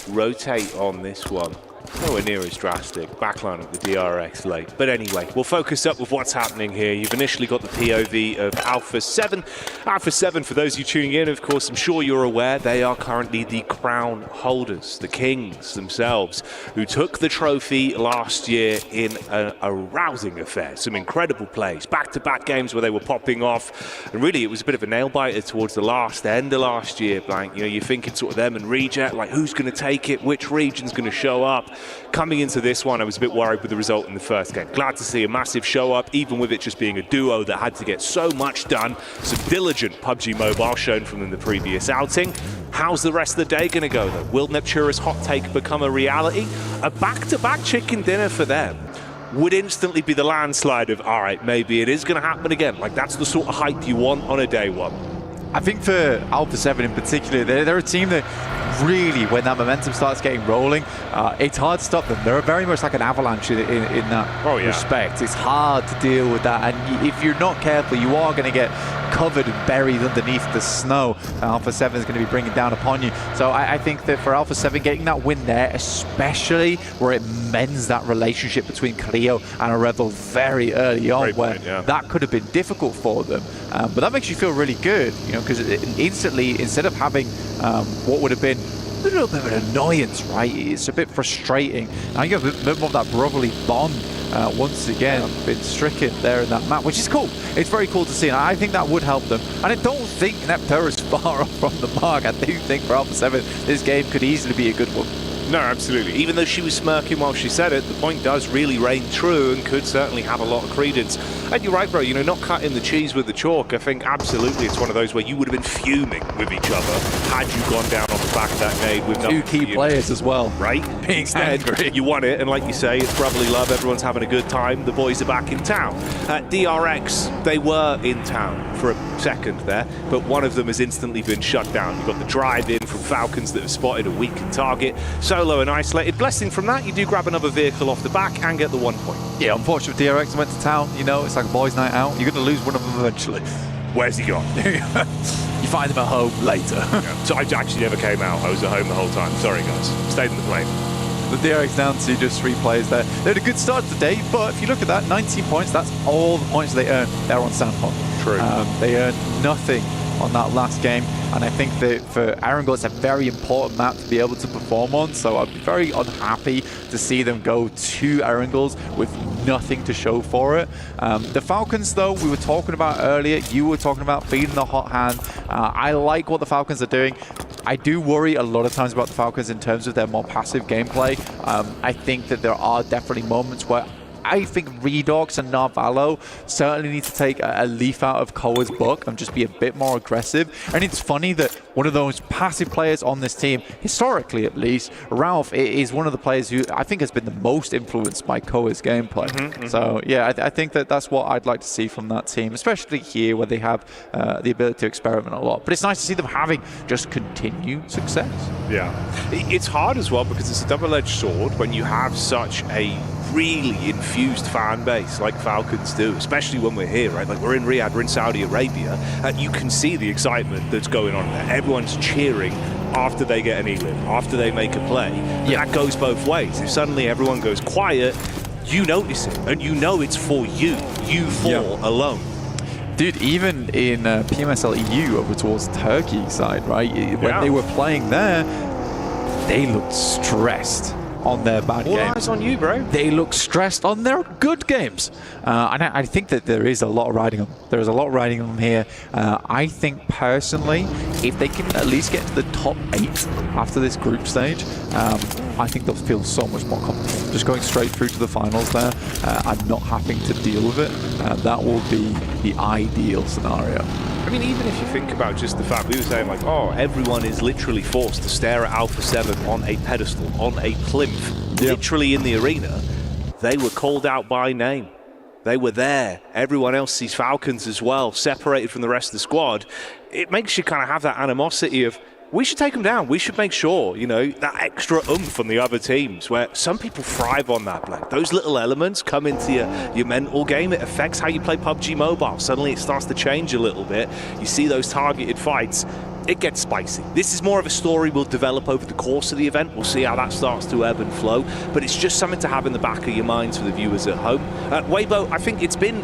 rotate on this one. Nowhere near as drastic. Backline of the DRX late. But anyway, we'll focus up with what's happening here. You've initially got the POV of Alpha 7. Alpha 7, for those of you tuning in, of course, I'm sure you're aware, they are currently the crown holders, the kings themselves, who took the trophy last year in a rousing affair. Some incredible plays, back-to-back games where they were popping off. And really, it was a bit of a nail-biter towards the end of last year. Like, you know, you're thinking sort of them and Reject, like who's going to take it, which region's going to show up. Coming into this one, I was a bit worried with the result in the first game. Glad to see a massive show up, even with it just being a duo that had to get so much done. Some diligent PUBG Mobile shown from them the previous outing. How's the rest of the day going to go, though? Will Neptura's hot take become a reality? A back-to-back chicken dinner for them. would instantly be the landslide of, all right, maybe it is going to happen again. Like, that's the sort of hype you want on a day one.
I think for Alpha 7 in particular, they're a team that really, when that momentum starts getting rolling, it's hard to stop them. They're very much like an avalanche in that respect. It's hard to deal with that, and if you're not careful, you are going to get covered and buried underneath the snow. Alpha 7 is going to be bringing down upon you. So I think that for Alpha 7, getting that win there, especially where it mends that relationship between Cleo and a Rebel very early on, where that could have been difficult for them. But that makes you feel really good, you know, because instantly, instead of having what would have been a little bit of an annoyance, right? It's a bit frustrating. Now you have a bit more of that brotherly bond once again been stricken there in that map, which is cool. It's very cool to see, and I think that would help them. And I don't think Neptune is far off from the mark. I do think for Alpha 7, this game could easily be a good one.
No, absolutely. Even though she was smirking while she said it, the point does really reign true and could certainly have a lot of credence. And you're right, bro, you know, not cutting the cheese with the chalk. I think absolutely it's one of those where you would have been fuming with each other had you gone down on the back of that nade with
two key players as well.
Right?
Being angry.
You won it, and like you say, it's brotherly love. Everyone's having a good time. The boys are back in town. DRX, they were in town for a second there, but one of them has instantly been shut down. You've got the drive in from Falcons that have spotted a weakened target. Solo and isolated. Blessing from that, you do grab another vehicle off the back and get the 1 point.
Yeah, unfortunately, DRX went to town. You know, it's like a boys' night out. You're going to lose one of them eventually.
Where's he gone?
You find him at home later.
So I actually never came out. I was at home the whole time. Sorry, guys. Stayed in the plane.
The DRX down to just 3 players there. They had a good start to the day, but if you look at that, 19 points, that's all the points they earned there on Sandpot.
True.
They earned nothing on that last game, and I think that for Arangel, it's a very important map to be able to perform on, so I'd be very unhappy to see them go to Arangels with nothing to show for it. The Falcons, though, we were talking about earlier, you were talking about feeding the hot hand. I like what the Falcons are doing. I do worry a lot of times about the Falcons in terms of their more passive gameplay. I think that there are definitely moments where I think Redox and Narvalo certainly need to take a leaf out of Koa's book and just be a bit more aggressive. And it's funny that one of those passive players on this team, historically at least, Ralph is one of the players who I think has been the most influenced by Koa's gameplay. So yeah, I think that that's what I'd like to see from that team, especially here where they have the ability to experiment a lot. But it's nice to see them having just continued success.
Yeah. It's hard as well because it's a double-edged sword when you have such a really infused fan base like Falcons do, especially when we're here, right? Like we're in Riyadh, we're in Saudi Arabia, and you can see the excitement that's going on there. Everyone's cheering after they get an elim, after they make a play. Yeah. That goes both ways. If suddenly everyone goes quiet, you notice it, and you know it's for you four alone.
Dude, even in PMSL EU over towards Turkey side, right? When they were playing there, they looked stressed on their bad games.
All eyes on you, bro.
They look stressed on their good games. And I think that there is a lot riding on them. There is a lot riding on them here. I think personally, if they can at least get to the top 8 after this group stage, I think they'll feel so much more comfortable. Just going straight through to the finals there and not having to deal with it, that will be the ideal scenario.
I mean, even if you think about just the fact, we were saying like, oh, everyone is literally forced to stare at Alpha 7 on a pedestal, on a plinth, literally in the arena. They were called out by name. They were there. Everyone else sees Falcons as well, separated from the rest of the squad. It makes you kind of have that animosity of, we should take them down. We should make sure, you know, that extra oomph on the other teams where some people thrive on that. Like those little elements come into your mental game. It affects how you play PUBG Mobile. Suddenly it starts to change a little bit. You see those targeted fights. It gets spicy. This is more of a story we'll develop over the course of the event. We'll see how that starts to ebb and flow. But it's just something to have in the back of your minds for the viewers at home. Weibo, I think it's been,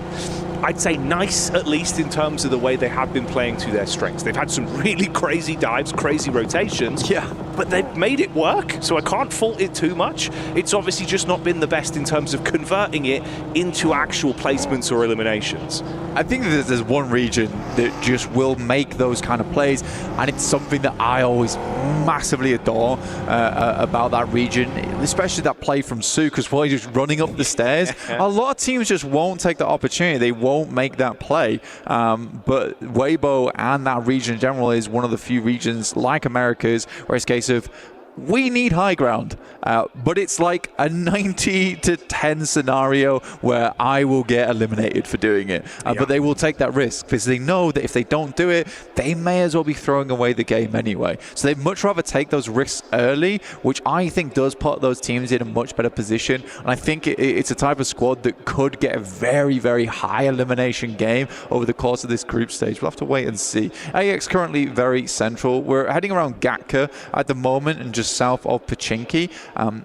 I'd say, nice, at least in terms of the way they have been playing to their strengths. They've had some really crazy dives, crazy rotations, but they've made it work, so I can't fault it too much. It's obviously just not been the best in terms of converting it into actual placements or eliminations.
I think that there's one region that just will make those kind of plays, and it's something that I always massively adore about that region, especially that play from Sue, because while he's just running up the stairs, a lot of teams just won't take the opportunity. They won't make that play. But Weibo and that region in general is one of the few regions like Americas where it's a case of, we need high ground, but it's like a 90-10 scenario where I will get eliminated for doing it. But they will take that risk because they know that if they don't do it, they may as well be throwing away the game anyway. So they'd much rather take those risks early, which I think does put those teams in a much better position. And I think it's a type of squad that could get a very, very high elimination game over the course of this group stage. We'll have to wait and see. AX currently very central. We're heading around Gatka at the moment and just south of Pochinki.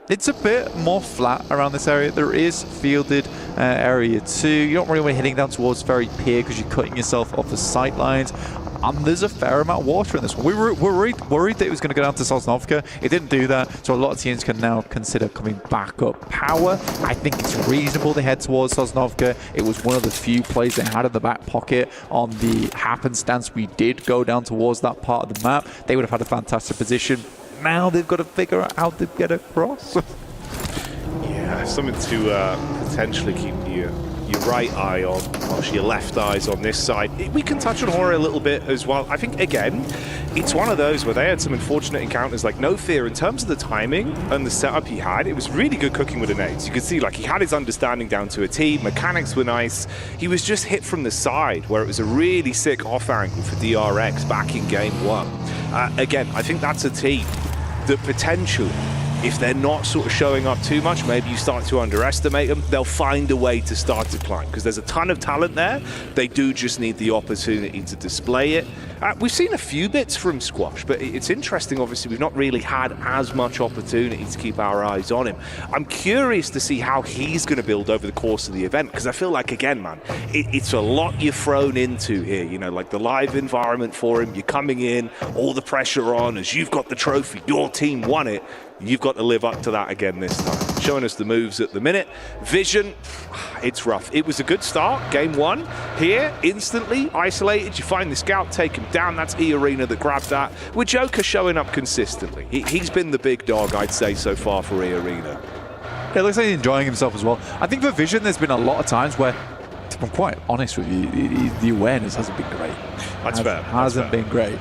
It's a bit more flat around this area. There is fielded area 2. You don't really want to be heading down towards Ferry Pier because you're cutting yourself off the sight lines. There's a fair amount of water in this one. We were worried that it was going to go down to Sosnovka. It didn't do that, so a lot of teams can now consider coming back up. Power, I think it's reasonable they head towards Sosnovka. It was one of the few plays they had in the back pocket. On the happenstance we did go down towards that part of the map, they would have had a fantastic position. Now they've got to figure out how to get across.
Yeah, something to potentially keep your right eye on, whilst your left eye's on this side. We can touch on Hori a little bit as well. I think, again, it's one of those where they had some unfortunate encounters, like no fear. In terms of the timing and the setup he had, it was really good cooking with the nades. You could see, like, he had his understanding down to a T, mechanics were nice. He was just hit from the side, where it was a really sick off angle for DRX back in game 1. Again, I think that's a team that potentially, if they're not sort of showing up too much, maybe you start to underestimate them, they'll find a way to start to climb, because there's a ton of talent there. They do just need the opportunity to display it. We've seen a few bits from Squash, but it's interesting, obviously, we've not really had as much opportunity to keep our eyes on him. I'm curious to see how he's going to build over the course of the event, because I feel like, again, man, it's a lot you're thrown into here, you know, like the live environment for him, you're coming in, all the pressure on, as you've got the trophy, your team won it, you've got to live up to that again this time. Showing us the moves at the minute. Vision, it's rough. It was a good start, game 1. Here, instantly isolated, you find the scout, take him down. That's E-Arena that grabbed that. With Joker showing up consistently. He's been the big dog, I'd say, so far for E-Arena.
Yeah, it looks like he's enjoying himself as well. I think for Vision, there's been a lot of times where, if I'm quite honest with you, the awareness hasn't been great.
That's fair.
Hasn't been great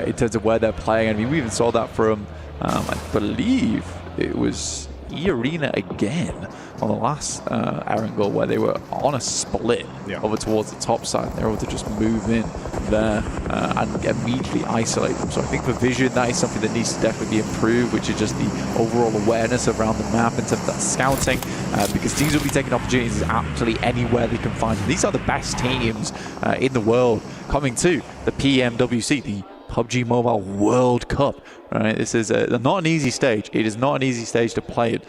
in terms of where they're playing. I mean, we even saw that from, I believe it was E-Arena again on the last Erangel, where they were on a split over towards the top side. They were able to just move in there and immediately isolate them. So I think for Vision, that is something that needs to definitely be improved, which is just the overall awareness around the map in terms of that scouting, because teams will be taking opportunities absolutely anywhere they can find them. These are the best teams in the world coming to the PMWC, the PUBG Mobile World Cup. Right, this is not an easy stage. It is not an easy stage to play it.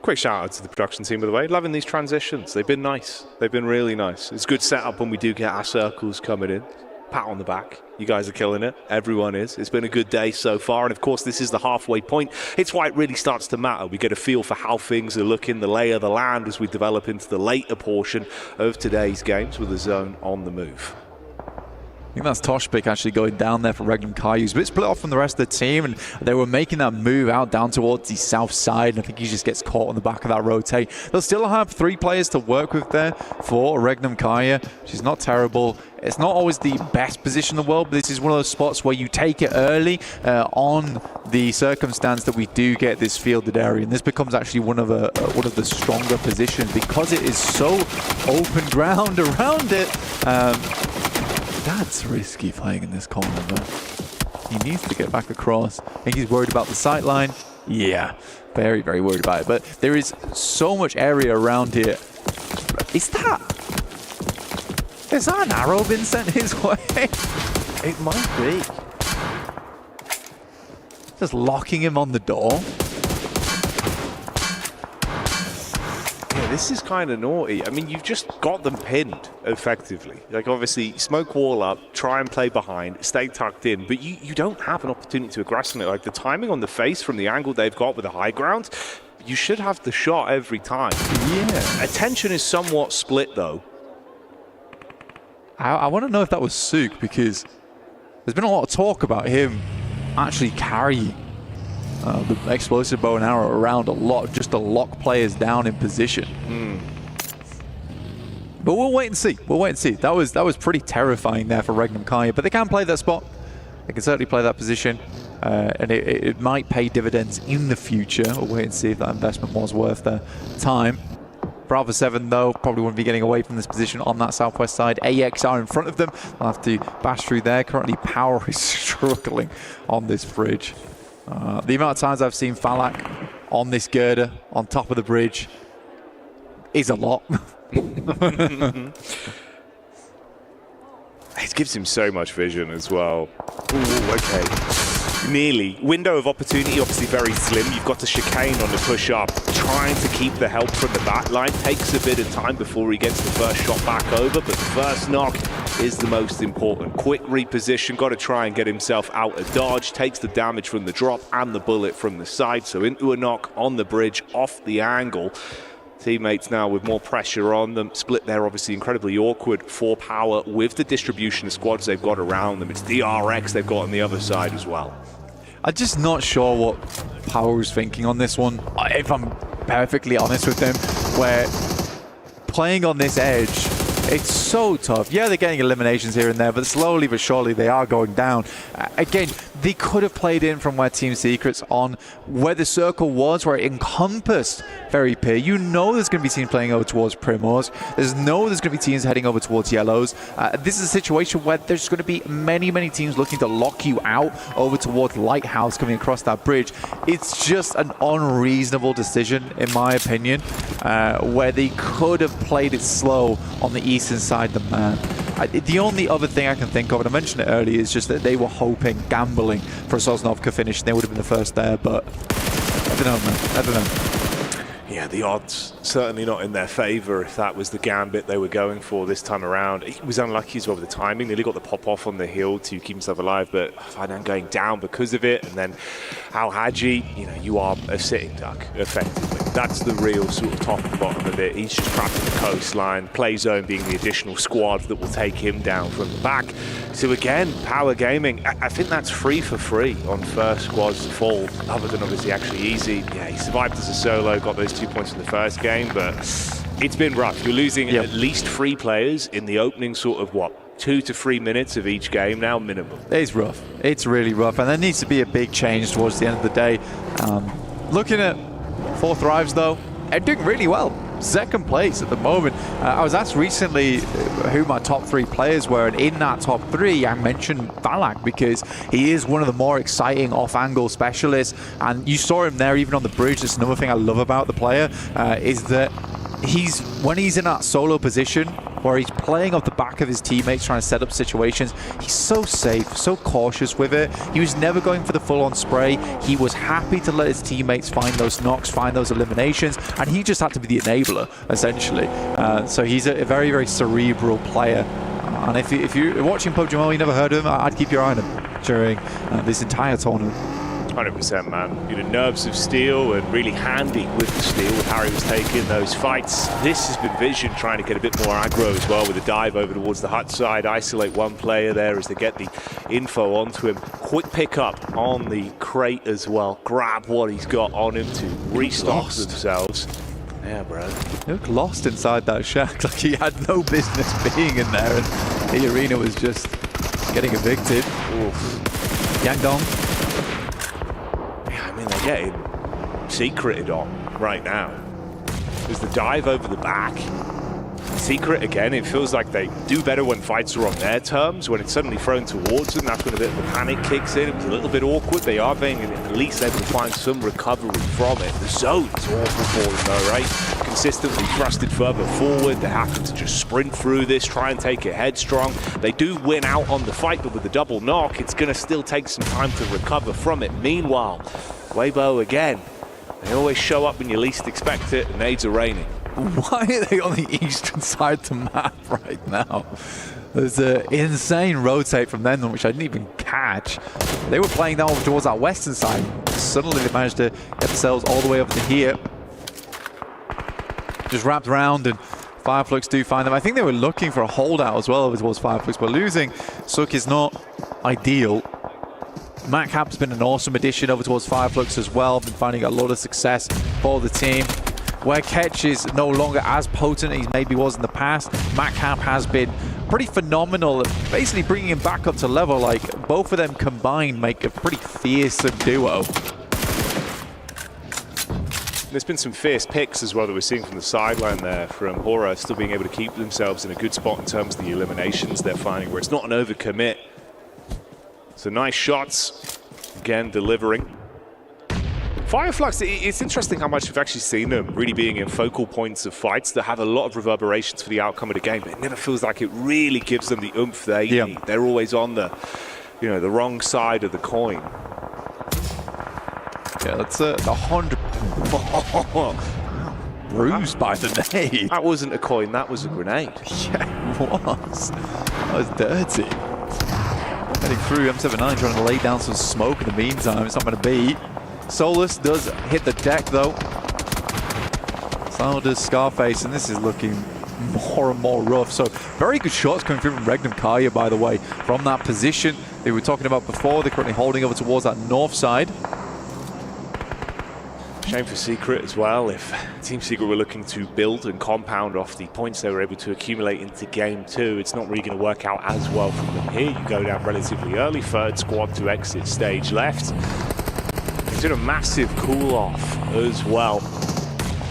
Quick shout out to the production team, by the way. Loving these transitions. They've been nice. They've been really nice. It's good setup when we do get our circles coming in. Pat on the back. You guys are killing it. Everyone is. It's been a good day so far. And of course, this is the halfway point. It's why it really starts to matter. We get a feel for how things are looking, the lay of the land, as we develop into the later portion of today's games with the zone on the move.
I think that's Toshpik actually going down there for Regnum Kai. He was a bit split off from the rest of the team, and they were making that move out down towards the south side, and I think he just gets caught on the back of that rotate. They'll still have 3 players to work with there for Regnum Kaya. She's not terrible. It's not always the best position in the world, but this is one of those spots where you take it early on the circumstance that we do get this fielded area, and this becomes actually one of the stronger positions because it is so open ground around it. That's risky playing in this corner, but he needs to get back across. I think he's worried about the sight line. Yeah, very, very worried about it. But there is so much area around here. Is that an arrow been sent his way?
It might be.
Just locking him on the door.
Yeah, this is kind of naughty. I mean, you've just got them pinned, effectively. Like, obviously, smoke wall up, try and play behind, stay tucked in, but you don't have an opportunity to aggress on it. Like, the timing on the face from the angle they've got with the high ground, you should have the shot every time.
Yeah.
Attention is somewhat split, though.
I want to know if that was Sook, because there's been a lot of talk about him actually carrying the explosive bow and arrow around a lot, just to lock players down in position. But we'll wait and see. We'll wait and see. That was pretty terrifying there for Regnum Kaya, but they can play that spot. They can certainly play that position. and it might pay dividends in the future. We'll wait and see if that investment was worth their time. For Alpha 7, though, probably won't be getting away from this position on that southwest side. AX are in front of them. They'll have to bash through there. Currently, Power is struggling on this bridge. The amount of times I've seen Falak on this girder, on top of the bridge, is a lot.
It gives him so much vision as well. Ooh, okay. Nearly. Window of opportunity, obviously very slim. You've got to chicane on the push-up. Trying to keep the help from the back line. Takes a bit of time before he gets the first shot back over, but the first knock is the most important. Quick reposition, got to try and get himself out of dodge. Takes the damage from the drop and the bullet from the side, so into a knock on the bridge, off the angle. Teammates now with more pressure on them. Split there, obviously incredibly awkward for Power with the distribution of squads they've got around them. It's DRX they've got on the other side as well.
I'm just not sure what Power was thinking on this one, if I'm perfectly honest with them, where playing on this edge, it's so tough. Yeah, they're getting eliminations here and there, but slowly but surely they are going down. Again, they could have played in from where Team Secret's on, where the circle was, where it encompassed Ferry Pier. You know there's going to be teams playing over towards Primos. There's going to be teams heading over towards Yellows. This is a situation where there's going to be many, many teams looking to lock you out over towards Lighthouse coming across that bridge. It's just an unreasonable decision, in my opinion, where they could have played it slow on the eastern side of the map. The only other thing I can think of, and I mentioned it earlier, is just that they were hoping, gambling for a Sosnovka finish. They would have been the first there, but I don't know, man. I don't know.
Yeah, the odds certainly not in their favour if that was the gambit they were going for this time around. He was unlucky as well with the timing. Nearly got the pop off on the hill to keep himself alive, but Fainan going down because of it. And then Al Haji, you know, you are a sitting duck, effectively. That's the real sort of top and bottom of it. He's just trapped in the coastline. Play zone being the additional squad that will take him down from the back. So again, Power Gaming, I think that's free for free on first squads to fall, other than obviously actually easy. Yeah, he survived as a solo, got those 2 points in the first game, but it's been rough. You're losing at least 3 players in the opening sort of, 2 to 3 minutes of each game now, minimum.
It's rough. It's really rough, and there needs to be a big change towards the end of the day. Looking at 4 Thrives, though, they're doing really well. Second place at the moment. I was asked recently who my top 3 players were, and in that top 3 I mentioned Falak because he is one of the more exciting off-angle specialists, and you saw him there even on the bridge. That's another thing I love about the player, is that when he's in that solo position where he's playing off the back of his teammates trying to set up situations, he's so safe, so cautious with it. He was never going for the full-on spray. He was happy to let his teammates find those knocks, find those eliminations, and he just had to be the enabler, essentially. So he's a very, very cerebral player. And if you're watching PUBG Mobile, you never heard of him, I'd keep your eye on him during this entire tournament.
100%, man. You know, nerves of steel and really handy with the steel with Harry was taking those fights. This has been Vision trying to get a bit more aggro as well with a dive over towards the hut side, isolate one player there as they get the info onto him. Quick pick up on the crate as well. Grab what he's got on him to restock themselves. Yeah, bro.
He looked lost inside that shack, like he had no business being in there, and the arena was just getting evicted.
Oof.
Yangdong.
I mean, they're getting secreted on right now. There's the dive over the back. Secret again, it feels like they do better when fights are on their terms. When it's suddenly thrown towards them, that's when a bit of a panic kicks in. It was a little bit awkward. They are being at least able to find some recovery from it. The zone's awful for them though, right? Consistently thrusted further forward. They have to just sprint through this, try and take it headstrong. They do win out on the fight, but with the double knock, it's going to still take some time to recover from it. Meanwhile, Weibo again. They always show up when you least expect it, and nades are raining.
Why are they on the eastern side of the map right now? There's an insane rotate from them, which I didn't even catch. They were playing down over towards that western side. Suddenly they managed to get themselves all the way over to here. Just wrapped around, and Fireflux do find them. I think they were looking for a holdout as well over towards Fireflux, but losing Suk is not ideal. Matt Cap's been an awesome addition over towards Fireflux as well. Been finding a lot of success for the team. Where Ketch is no longer as potent as he maybe was in the past, Matt Cap has been pretty phenomenal. Basically bringing him back up to level. Like, both of them combined make a pretty fearsome duo.
There's been some fierce picks as well that we're seeing from the sideline there from Hora, still being able to keep themselves in a good spot in terms of the eliminations they're finding, where it's not an overcommit. So nice shots, again, delivering. Fireflux, it's interesting how much we've actually seen them really being in focal points of fights that have a lot of reverberations for the outcome of the game, but it never feels like it really gives them the oomph they need. They're always on the, you know, the wrong side of the coin.
Yeah, that's a 100. Bruised by the nade.
That wasn't a coin, that was a grenade.
Yeah, it was. That was dirty. Heading through M79, trying to lay down some smoke in the meantime. It's not going to be. Solus does hit the deck though. So does Scarface, and this is looking more and more rough. So very good shots coming through from Regnum Kaya, by the way, from that position they were talking about before. They're currently holding over towards that north side.
Shame for Secret as well. If Team Secret were looking to build and compound off the points they were able to accumulate into Game 2, it's not really going to work out as well for them here. You go down relatively early, third squad to exit stage left. It's been a massive cool-off as well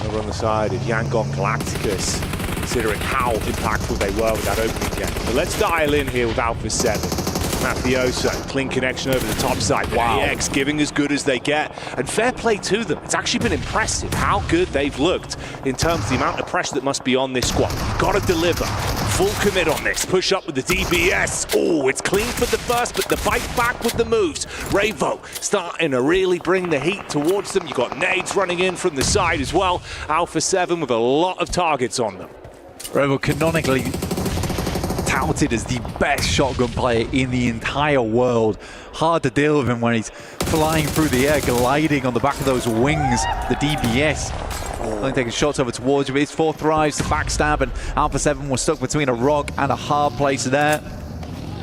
over on the side of Yangon Galacticus, considering how impactful they were with that opening game. So let's dial in here with Alpha 7. Mafioso, clean connection over the top side. Wow. AX giving as good as they get. And fair play to them. It's actually been impressive how good they've looked in terms of the amount of pressure that must be on this squad. You've got to deliver. Full commit on this. Push up with the DBS. Oh, it's clean for the first, but the bite back with the moves. Ravo starting to really bring the heat towards them. You've got nades running in from the side as well. Alpha 7 with a lot of targets on them.
Ravo canonically touted as the best shotgun player in the entire world. Hard to deal with him when he's flying through the air, gliding on the back of those wings, the DBS. Only taking shots over towards you, but it's 4 thrives to backstab, and Alpha 7 was stuck between a rock and a hard place there.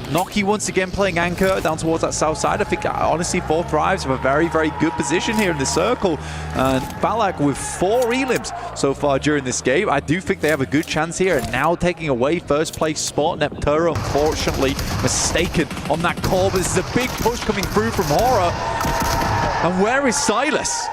Noki once again playing anchor down towards that south side. I think honestly 4 thrives have a very, very good position here in the circle. And Balak with 4 elims so far during this game. I do think they have a good chance here, and now taking away first place spot. Nepturo unfortunately mistaken on that call, but this is a big push coming through from Hora. And where is Silas?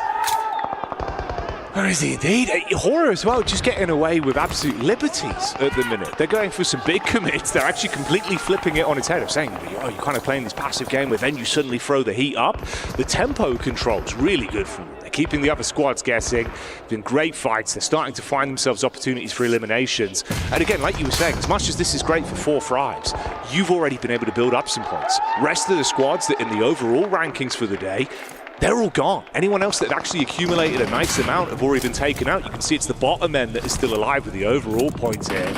Where is he indeed? Hora as well, just getting away with absolute liberties at the minute. They're going for some big commits. They're actually completely flipping it on its head of saying, oh, you're kind of playing this passive game where then you suddenly throw the heat up. The tempo control is really good for them. They're keeping the other squads guessing. It's been great fights. They're starting to find themselves opportunities for eliminations. And again, like you were saying, as much as this is great for 4 thrives, you've already been able to build up some points. Rest of the squads that in the overall rankings for the day, they're all gone. Anyone else that actually accumulated a nice amount have already been taken out. You can see it's the bottom end that is still alive with the overall points here.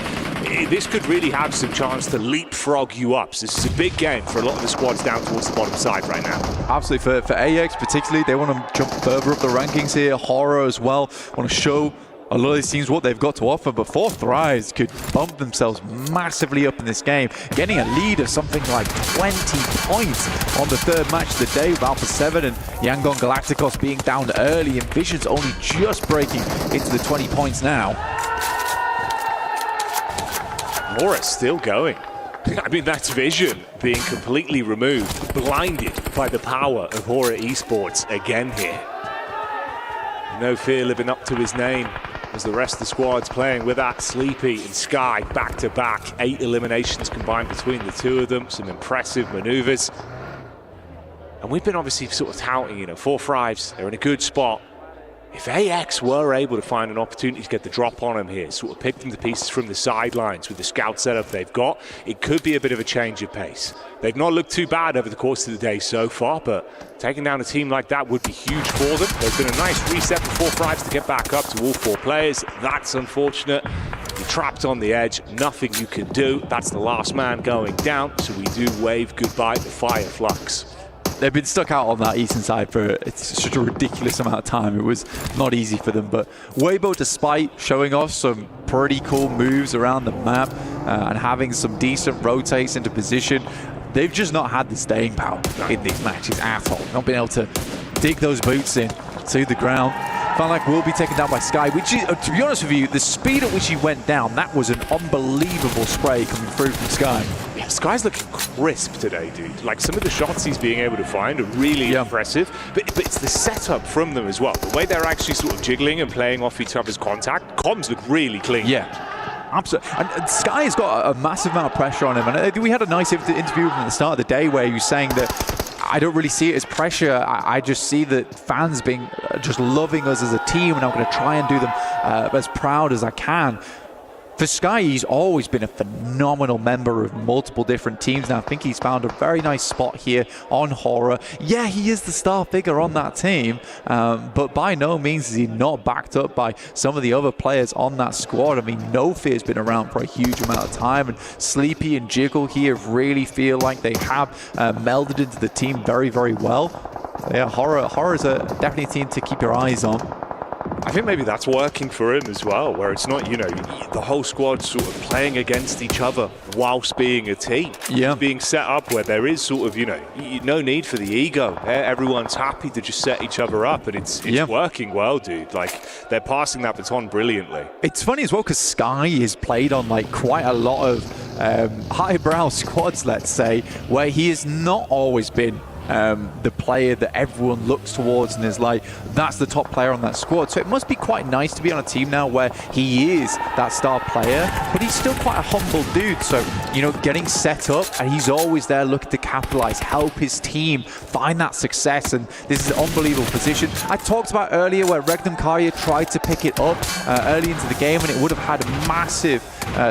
This could really have some chance to leapfrog you up. So this is a big game for a lot of the squads down towards the bottom side right now.
Absolutely. For AX particularly, they want to jump further up the rankings here. Horror as well. Want to show a lot of these teams what they've got to offer, but 4 thrives could bump themselves massively up in this game, getting a lead of something like 20 points on the 3rd match of the day with Alpha 7 and Yangon Galacticos being down early, and Vision's only just breaking into the 20 points now.
Hora's still going. I mean, that's Vision being completely removed, blinded by the power of Hora Esports again here. No fear living up to his name, as the rest of the squad's playing with that Sleepy and Sky back-to-back. 8 eliminations combined between the 2 of them. Some impressive maneuvers. And we've been obviously sort of touting, 4 thrives, they're in a good spot. If AX were able to find an opportunity to get the drop on them here, sort of pick them to pieces from the sidelines with the scout setup they've got, it could be a bit of a change of pace. They've not looked too bad over the course of the day so far, but taking down a team like that would be huge for them. There's been a nice reset for 4 thrives to get back up to all 4 players. That's unfortunate. You're trapped on the edge, nothing you can do. That's the last man going down, so we do wave goodbye to Fireflux.
They've been stuck out on that eastern side for such a ridiculous amount of time. It was not easy for them, but Weibo, despite showing off some pretty cool moves around the map and having some decent rotates into position, they've just not had the staying power in these matches at all. Not been able to dig those boots in to the ground. Felt like will be taken down by Sky, which is, to be honest with you, the speed at which he went down, that was an unbelievable spray coming through from Sky.
Yeah, Sky's looking crisp today, dude. Like, some of the shots he's being able to find are really impressive, but it's the setup from them as well. The way they're actually sort of jiggling and playing off each other's contact, comms look really clean.
Yeah. Absolutely. And Sky has got a massive amount of pressure on him. And we had a nice interview with him at the start of the day where he was saying that I don't really see it as pressure. I just see that fans being just loving us as a team, and I'm going to try and do them as proud as I can. For Sky, he's always been a phenomenal member of multiple different teams. Now, I think he's found a very nice spot here on Horror. Yeah, he is the star figure on that team, but by no means is he not backed up by some of the other players on that squad. I mean, No Fear's been around for a huge amount of time, and Sleepy and Jiggle here really feel like they have melded into the team very, very well. So yeah, Horror's definitely a team to keep your eyes on.
I think maybe that's working for him as well, where it's not, you know, the whole squad sort of playing against each other whilst being a team.
Yeah.
It's being set up where there is sort of, you know, no need for the ego. Everyone's happy to just set each other up, and it's working well, dude. Like, they're passing that baton brilliantly.
It's funny as well because Sky is played on like quite a lot of highbrow squads, let's say, where he has not always been the player that everyone looks towards and is like, that's the top player on that squad. So it must be quite nice to be on a team now where he is that star player, but he's still quite a humble dude. So, you know, getting set up, and he's always there looking to capitalize, help his team find that success. And this is an unbelievable position. I talked about earlier where Regnum Karya tried to pick it up early into the game, and it would have had massive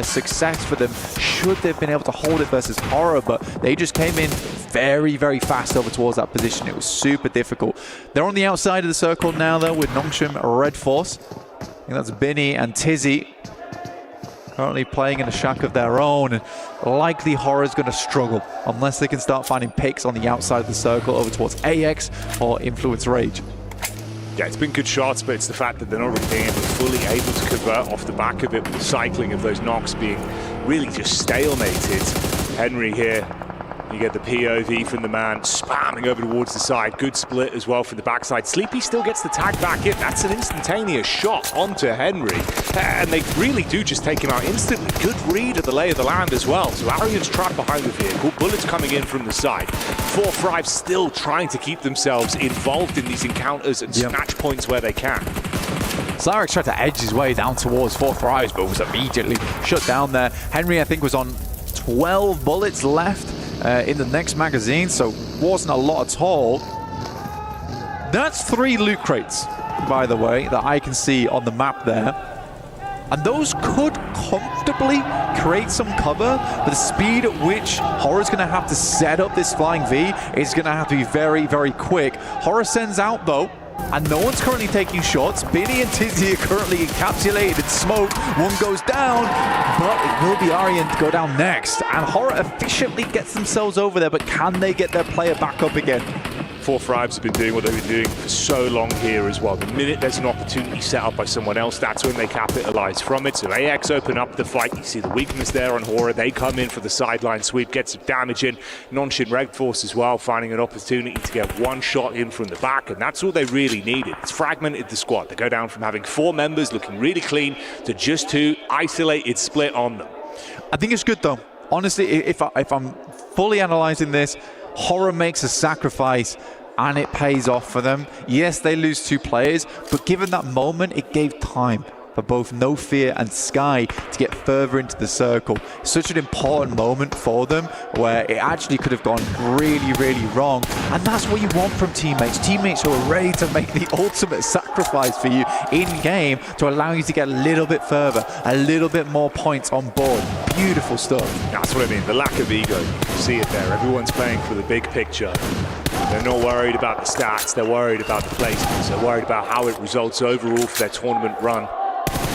success for them should they've been able to hold it versus Horror, but they just came in very, very fast over towards that position. It was super difficult. They're on the outside of the circle now, though, with Nongshim, Red Force. I think that's Binny and Tizzy currently playing in a shack of their own, and likely Horror's going to struggle unless they can start finding picks on the outside of the circle over towards AX or Influence Rage.
Yeah, it's been good shots, but it's the fact that they're not really being fully able to convert off the back of it, with the cycling of those knocks being really just stalemated. Henry here, you get the POV from the man spamming over towards the side. Good split as well from the backside. Sleepy still gets the tag back in. That's an instantaneous shot onto Henry, and they really do just take him out instantly. Good read of the lay of the land as well. So Arian's trapped behind the vehicle, bullets coming in from the side. 4-5 still trying to keep themselves involved in these encounters and snatch points where they can.
Zarek tried to edge his way down towards 4-5, but was immediately shut down there. Henry, I think, was on 12 bullets left in the next magazine, so wasn't a lot at all. That's 3 loot crates, by the way, that I can see on the map there. And those could comfortably create some cover, but the speed at which Horror's going to have to set up this flying V is going to have to be very, very quick. Horror sends out, though, and no one's currently taking shots. Binny and Tizzy are currently encapsulated in smoke. One goes down, but it will be Aryan to go down next. And Horror efficiently gets themselves over there, but can they get their player back up again?
4-5's have been doing what they've been doing for so long here as well. The minute there's an opportunity set up by someone else, that's when they capitalize from it. So AX open up the fight. You see the weakness there on Horror. They come in for the sideline sweep, get some damage in. Nonshin Red Force as well, finding an opportunity to get one shot in from the back, and that's all they really needed. It's fragmented the squad. They go down from having 4 members looking really clean to just 2 isolated split on them.
I think it's good, though. Honestly, if I'm fully analyzing this, Horror makes a sacrifice and it pays off for them. Yes, they lose 2 players, but given that moment, it gave time for both No Fear and Sky to get further into the circle. Such an important moment for them where it actually could have gone really, really wrong. And that's what you want from teammates. Teammates who are ready to make the ultimate sacrifice for you in-game to allow you to get a little bit further, a little bit more points on board. Beautiful stuff.
That's what I mean, the lack of ego. You can see it there. Everyone's playing for the big picture. They're not worried about the stats. They're worried about the placements. They're worried about how it results overall for their tournament run.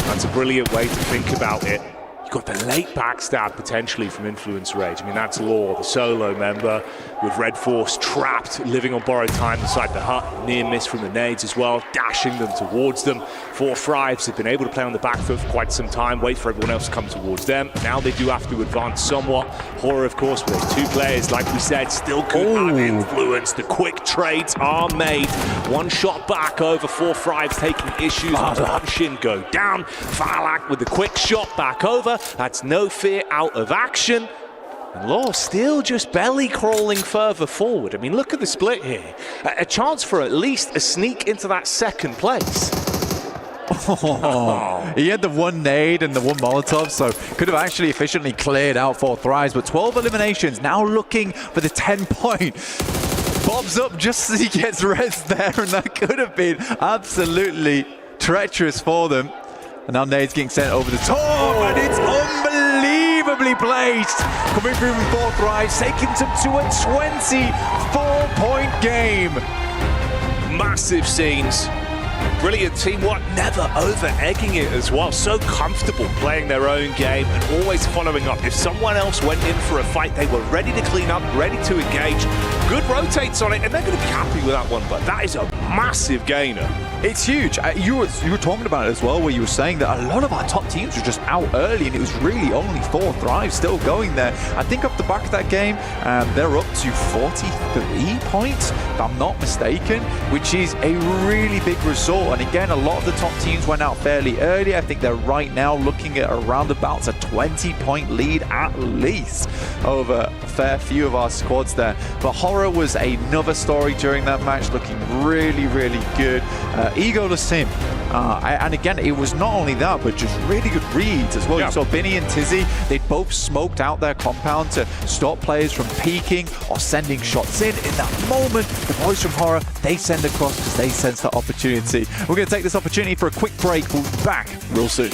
That's a brilliant way to think about it. You got the late backstab potentially from Influence Rage. I mean, that's Law, the solo member with Red Force trapped, living on borrowed time inside the hut. Near miss from the nades as well, dashing them towards them. 4 Thrives have been able to play on the back foot for quite some time, wait for everyone else to come towards them. Now they do have to advance somewhat. Horror, of course, with those 2 players, like we said, still could have influence. The quick trades are made. 1 shot back over 4 Thrives taking issues. Shin go down. Falak with the quick shot back over. That's No Fear out of action. And Law still just belly crawling further forward. I mean, look at the split here. A chance for at least a sneak into that 2nd place.
He had the 1 nade and the 1 Molotov, so could have actually efficiently cleared out 4 Thrives, but 12 eliminations, now looking for the 10-point. Bobs up just as he gets res there, and that could have been absolutely treacherous for them. And now nade's getting sent over the top, and it's unbelievably placed. Coming through from 4 Thrives, taking them to a 24-point game.
Massive scenes. Brilliant teamwork, never over-egging it as well. So comfortable playing their own game and always following up. If someone else went in for a fight, they were ready to clean up, ready to engage. Good rotates on it, and they're going to be happy with that one, but that is a massive gainer.
It's huge. You were talking about it as well, where you were saying that a lot of our top teams were just out early, and it was really only 4 Thrives still going there. I think off the back of that game, they're up to 43 points, if I'm not mistaken, which is a really big result. And again, a lot of the top teams went out fairly early. I think they're right now looking at around about a 20-point lead at least over a fair few of our squads there. But Horror was another story during that match, looking really, really good. Egoless team. And again, it was not only that, but just really good reads as well.
Yeah.
You saw Binny and Tizzy, they both smoked out their compound to stop players from peeking or sending shots in. In that moment, the boys from Horror, they send across because they sense that opportunity. We're going to take this opportunity for a quick break. We'll be back real soon.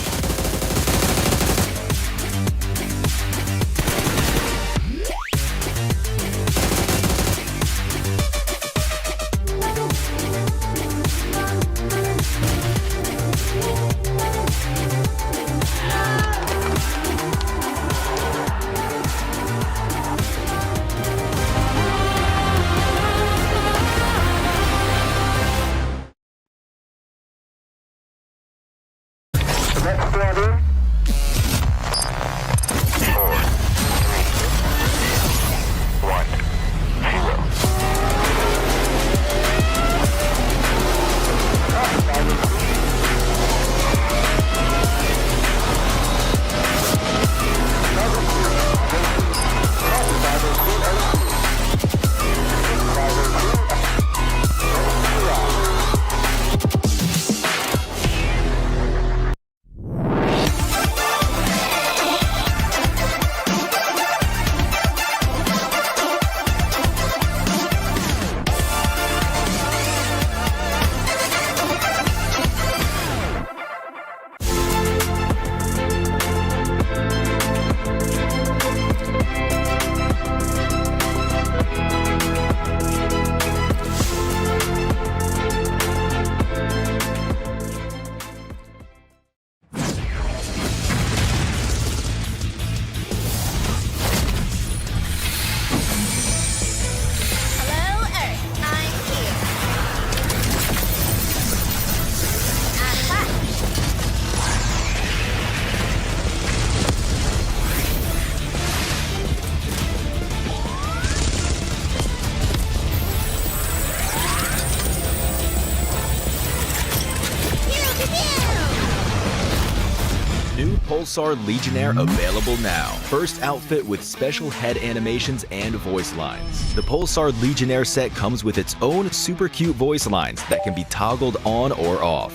Pulsar Legionnaire available now. First outfit with special head animations and voice lines. The Pulsar Legionnaire set comes with its own super cute voice lines that can be toggled on or off.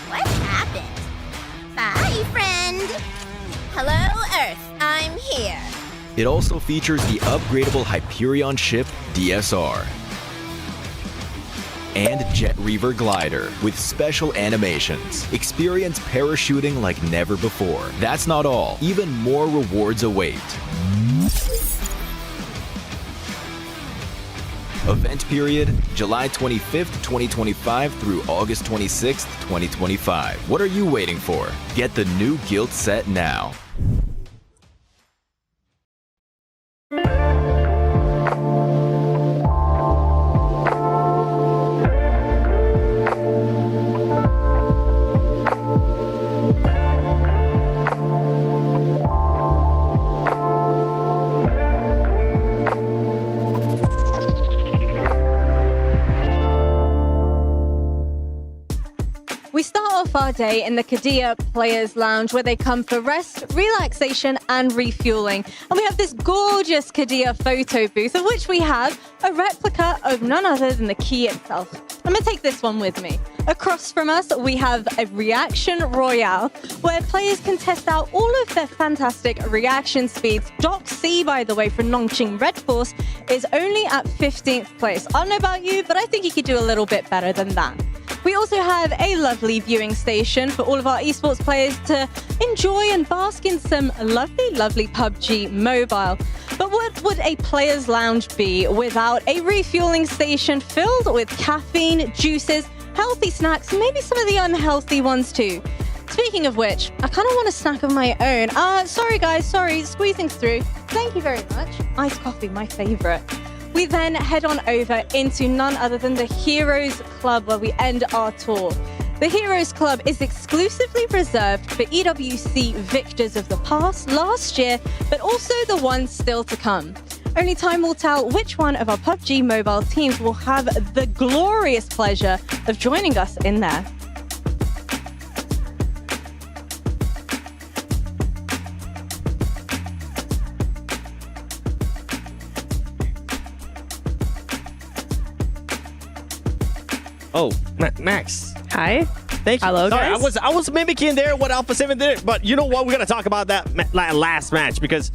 What happened? Bye, friend. Hello, Earth. I'm here.
It also features the upgradable Hyperion ship DSR and Jet Reaver glider with special animations. Experience parachuting like never before. That's not all. Even more rewards await. Event period, July 25th, 2025 through August 26th, 2025. What are you waiting for? Get the new Guild set now.
day in the Qiddiya Players Lounge, where they come for rest, relaxation, and refueling. And we have this gorgeous Qiddiya photo booth, of which we have a replica of none other than the key itself. I'm going to take this one with me. Across from us, we have a reaction royale, where players can test out all of their fantastic reaction speeds. Doc C, by the way, for Nongqing Red Force, is only at 15th place. I don't know about you, but I think he could do a little bit better than that. We also have a lovely viewing station for all of our esports players to enjoy and bask in some lovely, lovely PUBG Mobile. But what would a player's lounge be without a refueling station filled with caffeine, juices, healthy snacks, and maybe some of the unhealthy ones too? Speaking of which, I kind of want a snack of my own. Sorry guys, squeezing through. Thank you very much. Iced coffee, my favorite. We then head on over into none other than the Heroes Club, where we end our tour. The Heroes Club is exclusively reserved for EWC victors of the past, last year, but also the ones still to come. Only time will tell which one of our PUBG Mobile teams will have the glorious pleasure of joining us in there.
Oh, Max.
Hi.
Thank you.
Hello,
Sorry,
guys.
I was mimicking there what Alpha 7 did, but you know what? We're going to talk about that last match because,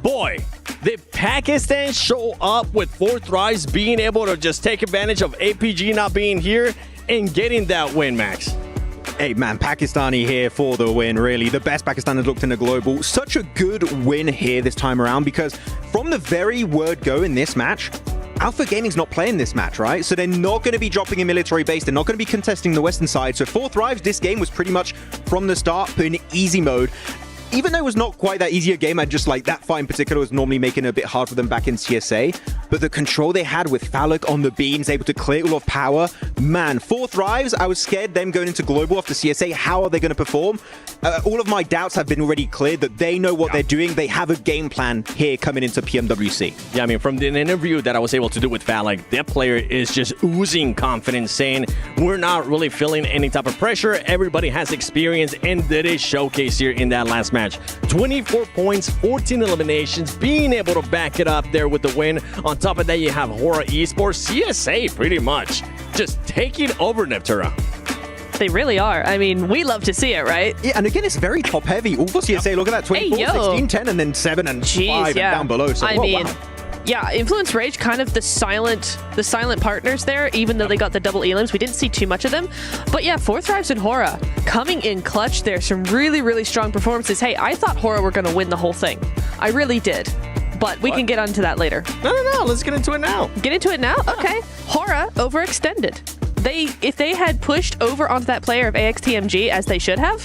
boy, did Pakistan show up with 4 thrives, being able to just take advantage of APG not being here and getting that win, Max.
Hey man, Pakistani here for the win, really. The best Pakistan has looked in the global. Such a good win here this time around, because from the very word go in this match, Alpha Gaming's not playing this match, right? So they're not going to be dropping a military base. They're not going to be contesting the western side. So 4 thrives, this game was pretty much from the start put in easy mode. Even though it was not quite that easy a game, I just like that fight in particular was normally making it a bit hard for them back in CSA. But the control they had with Falak on the beams, able to clear all of power, man, 4 thrives, I was scared them going into global after CSA. How are they going to perform? All of my doubts have been already cleared that they know what they're doing. They have a game plan here coming into PMWC.
Yeah, I mean, from the interview that I was able to do with Falak, that player is just oozing confidence, saying we're not really feeling any type of pressure. Everybody has experience, and that is showcased here in that last match. 24 points, 14 eliminations, being able to back it up there with the win. On top of that, you have Hora Esports, CSA pretty much just taking over Neptuna.
They really are. I mean, we love to see it, right?
Yeah, and again, it's very top heavy. All for CSA, look at that, 24,
Hey,
16, 10, and then 7 and 5 and down below. So,
I mean, yeah, Influence Rage, kind of the silent partners there, even though they got the double elims. We didn't see too much of them. But yeah, 4 thrives and Hora coming in clutch there. Some really, really strong performances. Hey, I thought Hora were going to win the whole thing. I really did. But we can get onto that later.
No. Let's get into it now.
Get into it now? Okay. Hora overextended. If they had pushed over onto that player of AXTMG as they should have,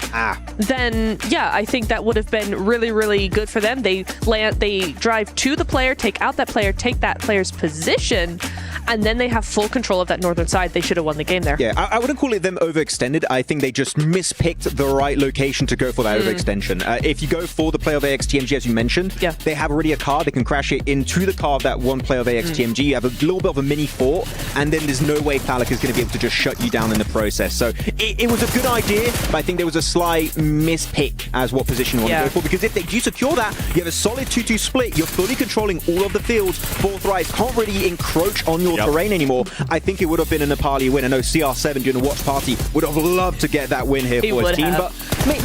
then yeah, I think that would have been really, really good for them. They drive to the player, take out that player, take that player's position, and then they have full control of that northern side. They should have won the game there.
Yeah, I wouldn't call it them overextended. I think they just mispicked the right location to go for that overextension. If you go for the player of AXTMG, as you mentioned, they have already a car. They can crash it into the car of that one player of AXTMG. You have a little bit of a mini fort, and then there's no way Falak is going to be able to just shut you down in the process. So it was a good idea, but I think there was a slight mispick as what position you want to go for, because if they do secure that, you have a solid 2-2 split. You're fully controlling all of the fields. 4 thrives can't really encroach on your terrain anymore. I think it would have been a Nepali win. I know CR7 doing a watch party would have loved to get that win here for his team, but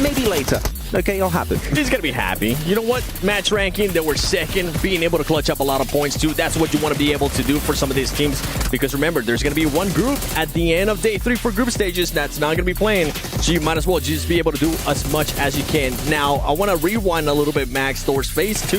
maybe later. Okay, it'll happen.
He's going to be happy. You know what? Match ranking, they were second, being able to clutch up a lot of points too. That's what you want to be able to do for some of these teams, because remember, there's going to be one group at the end of day 3 for group stages that's not going to be playing, so you might as well just be able to do as much as you can. Now, I want to rewind a little bit, Max, towards phase 2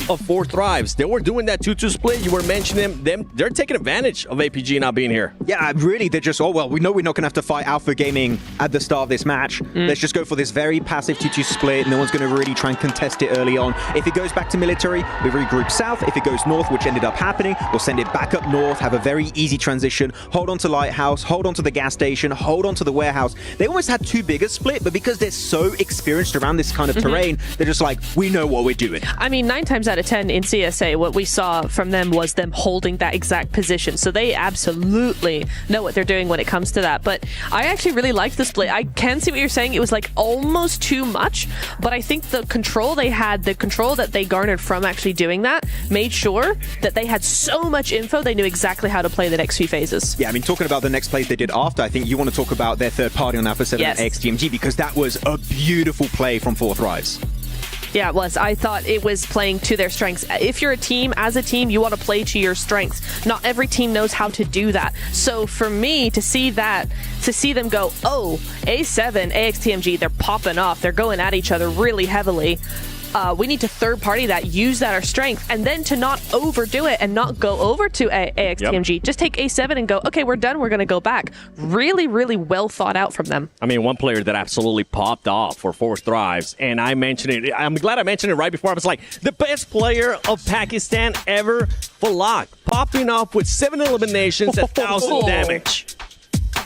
of 4 thrives. They were doing that 2-2 split. You were mentioning them. They're taking advantage of APG not being here.
Yeah, really, they're just, oh, well, we know we're not going to have to fight Alpha Gaming at the start of this match. Let's just go for this very passive 2-2 split. No one's going to really try and contest it early on. If it goes back to military, we regroup south. If it goes north, which ended up happening, we'll send it back up north, have a very easy transition, hold on to Lighthouse, hold on to the gas station, hold on to the warehouse. They almost had too big a split, but because they're so experienced around this kind of terrain, they're just like, we know what we're doing.
I mean, 9 times out of of 10 in CSA, what we saw from them was them holding that exact position. So they absolutely know what they're doing when it comes to that. But I actually really liked the split. I can see what you're saying. It was like almost too much, but I think the control they had, the control that they garnered from actually doing that, made sure that they had so much info, they knew exactly how to play the next few phases.
Yeah, I mean, talking about the next plays they did after, I think you want to talk about their third party on Alpha 7
Yes.
and XTMG, because that was a beautiful play from Fourth Rise.
Yeah, it was. I thought it was playing to their strengths. If you're a team, as a team, you want to play to your strengths. Not every team knows how to do that. So for me to see that, to see them go, oh, A7, AXTMG, they're popping off. They're going at each other really heavily. We need to third party that, use that our strength, and then to not overdo it and not go over to AXTMG. Yep. Just take A7 and go, okay, we're done. We're going to go back. Really, really well thought out from them.
I mean, one player that absolutely popped off for Fourth Thrives, and I mentioned it. I'm glad I mentioned it right before. I was like, the best player of Pakistan ever, Falak, popping off with 7 eliminations, 1,000 damage.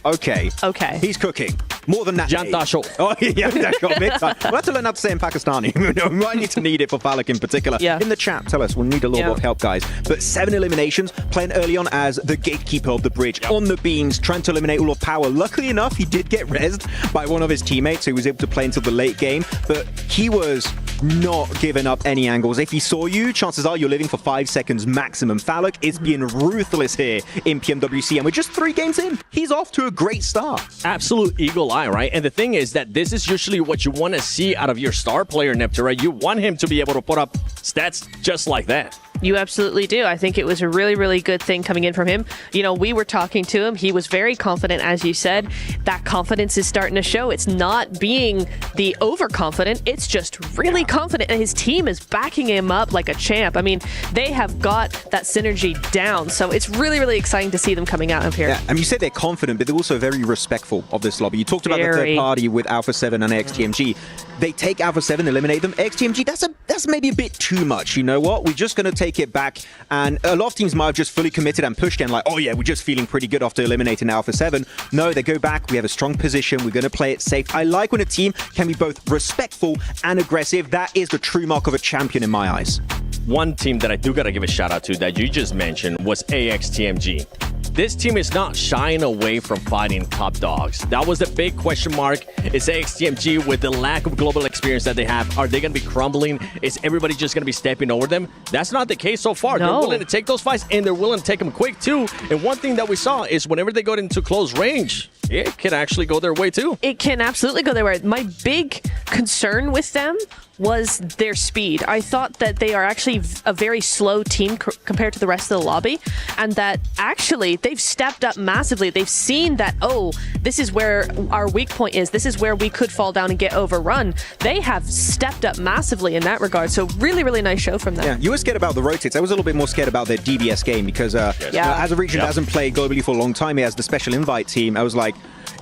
Okay.
Okay.
He's cooking. More than that.
Jantasho.
Oh, yeah, that's got mid-time. We'll have to learn how to say in Pakistani. We might need to need it for Falak in particular.
Yeah.
In the chat, tell us. We'll need a little bit of help, guys. But 7 eliminations, playing early on as the gatekeeper of the bridge, on the beams, trying to eliminate all of power. Luckily enough, he did get rezzed by one of his teammates who was able to play until the late game. But he was not giving up any angles. If he saw you, chances are you're living for 5 seconds maximum. Falak is being ruthless here in PMWC, and we're just 3 games in. He's off to a great start.
Absolute eagle eye, right? And the thing is that this is usually what you want to see out of your star player, Neptune, right? You want him to be able to put up stats just like that.
You absolutely do. I think it was a really, really good thing coming in from him. You know, we were talking to him. He was very confident, as you said. That confidence is starting to show. It's not being the overconfident. It's just really confident. And his team is backing him up like a champ. I mean, they have got that synergy down. So it's really, really exciting to see them coming out of here.
Yeah, and you said they're confident, but they're also very respectful of this lobby. You talked about the third party with Alpha 7 and XTMG. They take Alpha 7, eliminate them. XTMG, that's maybe a bit too much. You know what? We're just going to take it back. And a lot of teams might have just fully committed and pushed in like, oh yeah, we're just feeling pretty good after eliminating Alpha 7. No, they go back. We have a strong position. We're going to play it safe. I like when a team can be both respectful and aggressive. That is the true mark of a champion in my eyes.
One team that I do got to give a shout out to that you just mentioned was AXTMG. This team is not shying away from fighting top dogs. That was the big question mark. Is AXTMG, with the lack of global experience that they have, are they going to be crumbling? Is everybody just going to be stepping over them? That's not the case so far.
No.
They're willing to take those fights, and they're willing to take them quick too. And one thing that we saw is whenever they go into close range, it can actually go their way too.
It can absolutely go their way. My big concern with them was their speed. I thought that they are actually a very slow team compared to the rest of the lobby, and that actually they've stepped up massively. They've seen that, oh, this is where our weak point is. This is where we could fall down and get overrun. They have stepped up massively in that regard. So really, really nice show from them.
Yeah, you were scared about the rotates. I was a little bit more scared about their DBS game because as a region that hasn't played globally for a long time, as the special invite team, I was like,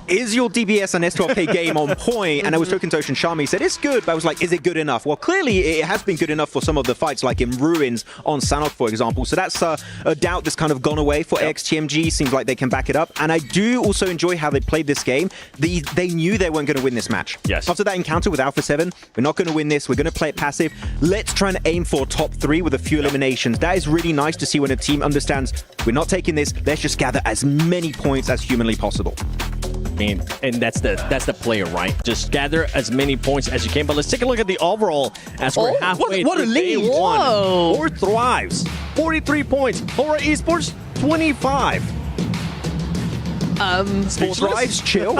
is your DBS and S12K game on point? And I was talking to Ocean Sharma. He said, it's good, but I was like, is it good enough? Well, clearly it has been good enough for some of the fights, like in Ruins on Sanok, for example. So that's a doubt that's kind of gone away for XTMG. Seems like they can back it up. And I do also enjoy how they played this game. They knew they weren't going to win this match.
Yes.
After that encounter with Alpha 7, we're not going to win this. We're going to play it passive. Let's try and aim for top 3 with a few eliminations. That is really nice to see when a team understands we're not taking this. Let's just gather as many points as humanly possible.
I mean, and that's the player, right? Just gather as many points as you can. But let's take a look at the overall as we're halfway
what a
through
lead.
day one.
Whoa.
4 Thrives, 43 points. For esports, 25.
Four Thrives, chill.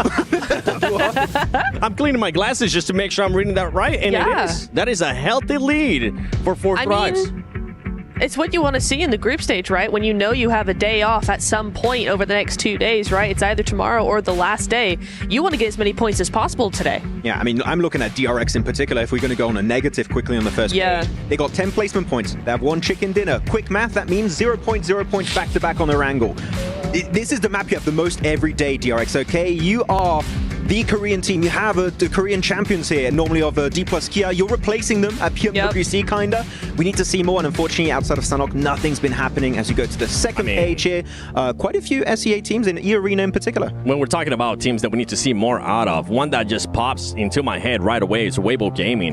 I'm cleaning my glasses just to make sure I'm reading that right, and it is. That is a healthy lead for 4 Thrives.
It's what you want to see in the group stage, right? When you know you have a day off at some point over the next 2 days, right? It's either tomorrow or the last day. You want to get as many points as possible today.
Yeah, I mean, I'm looking at DRX in particular. If we're going to go on a negative quickly on the first page, they got 10 placement points. They have 1 chicken dinner. Quick math, that means 0.0 points back-to-back on their angle. This is the map you have the most every day, DRX, okay? You are the Korean team. You have the Korean champions here, normally of D plus Kia. You're replacing them at PMWC, kinda. We need to see more, and unfortunately, outside of Sanok, nothing's been happening as you go to the second page here. Quite a few SEA teams in E-Arena in particular.
When we're talking about teams that we need to see more out of, one that just pops into my head right away is Weibo Gaming.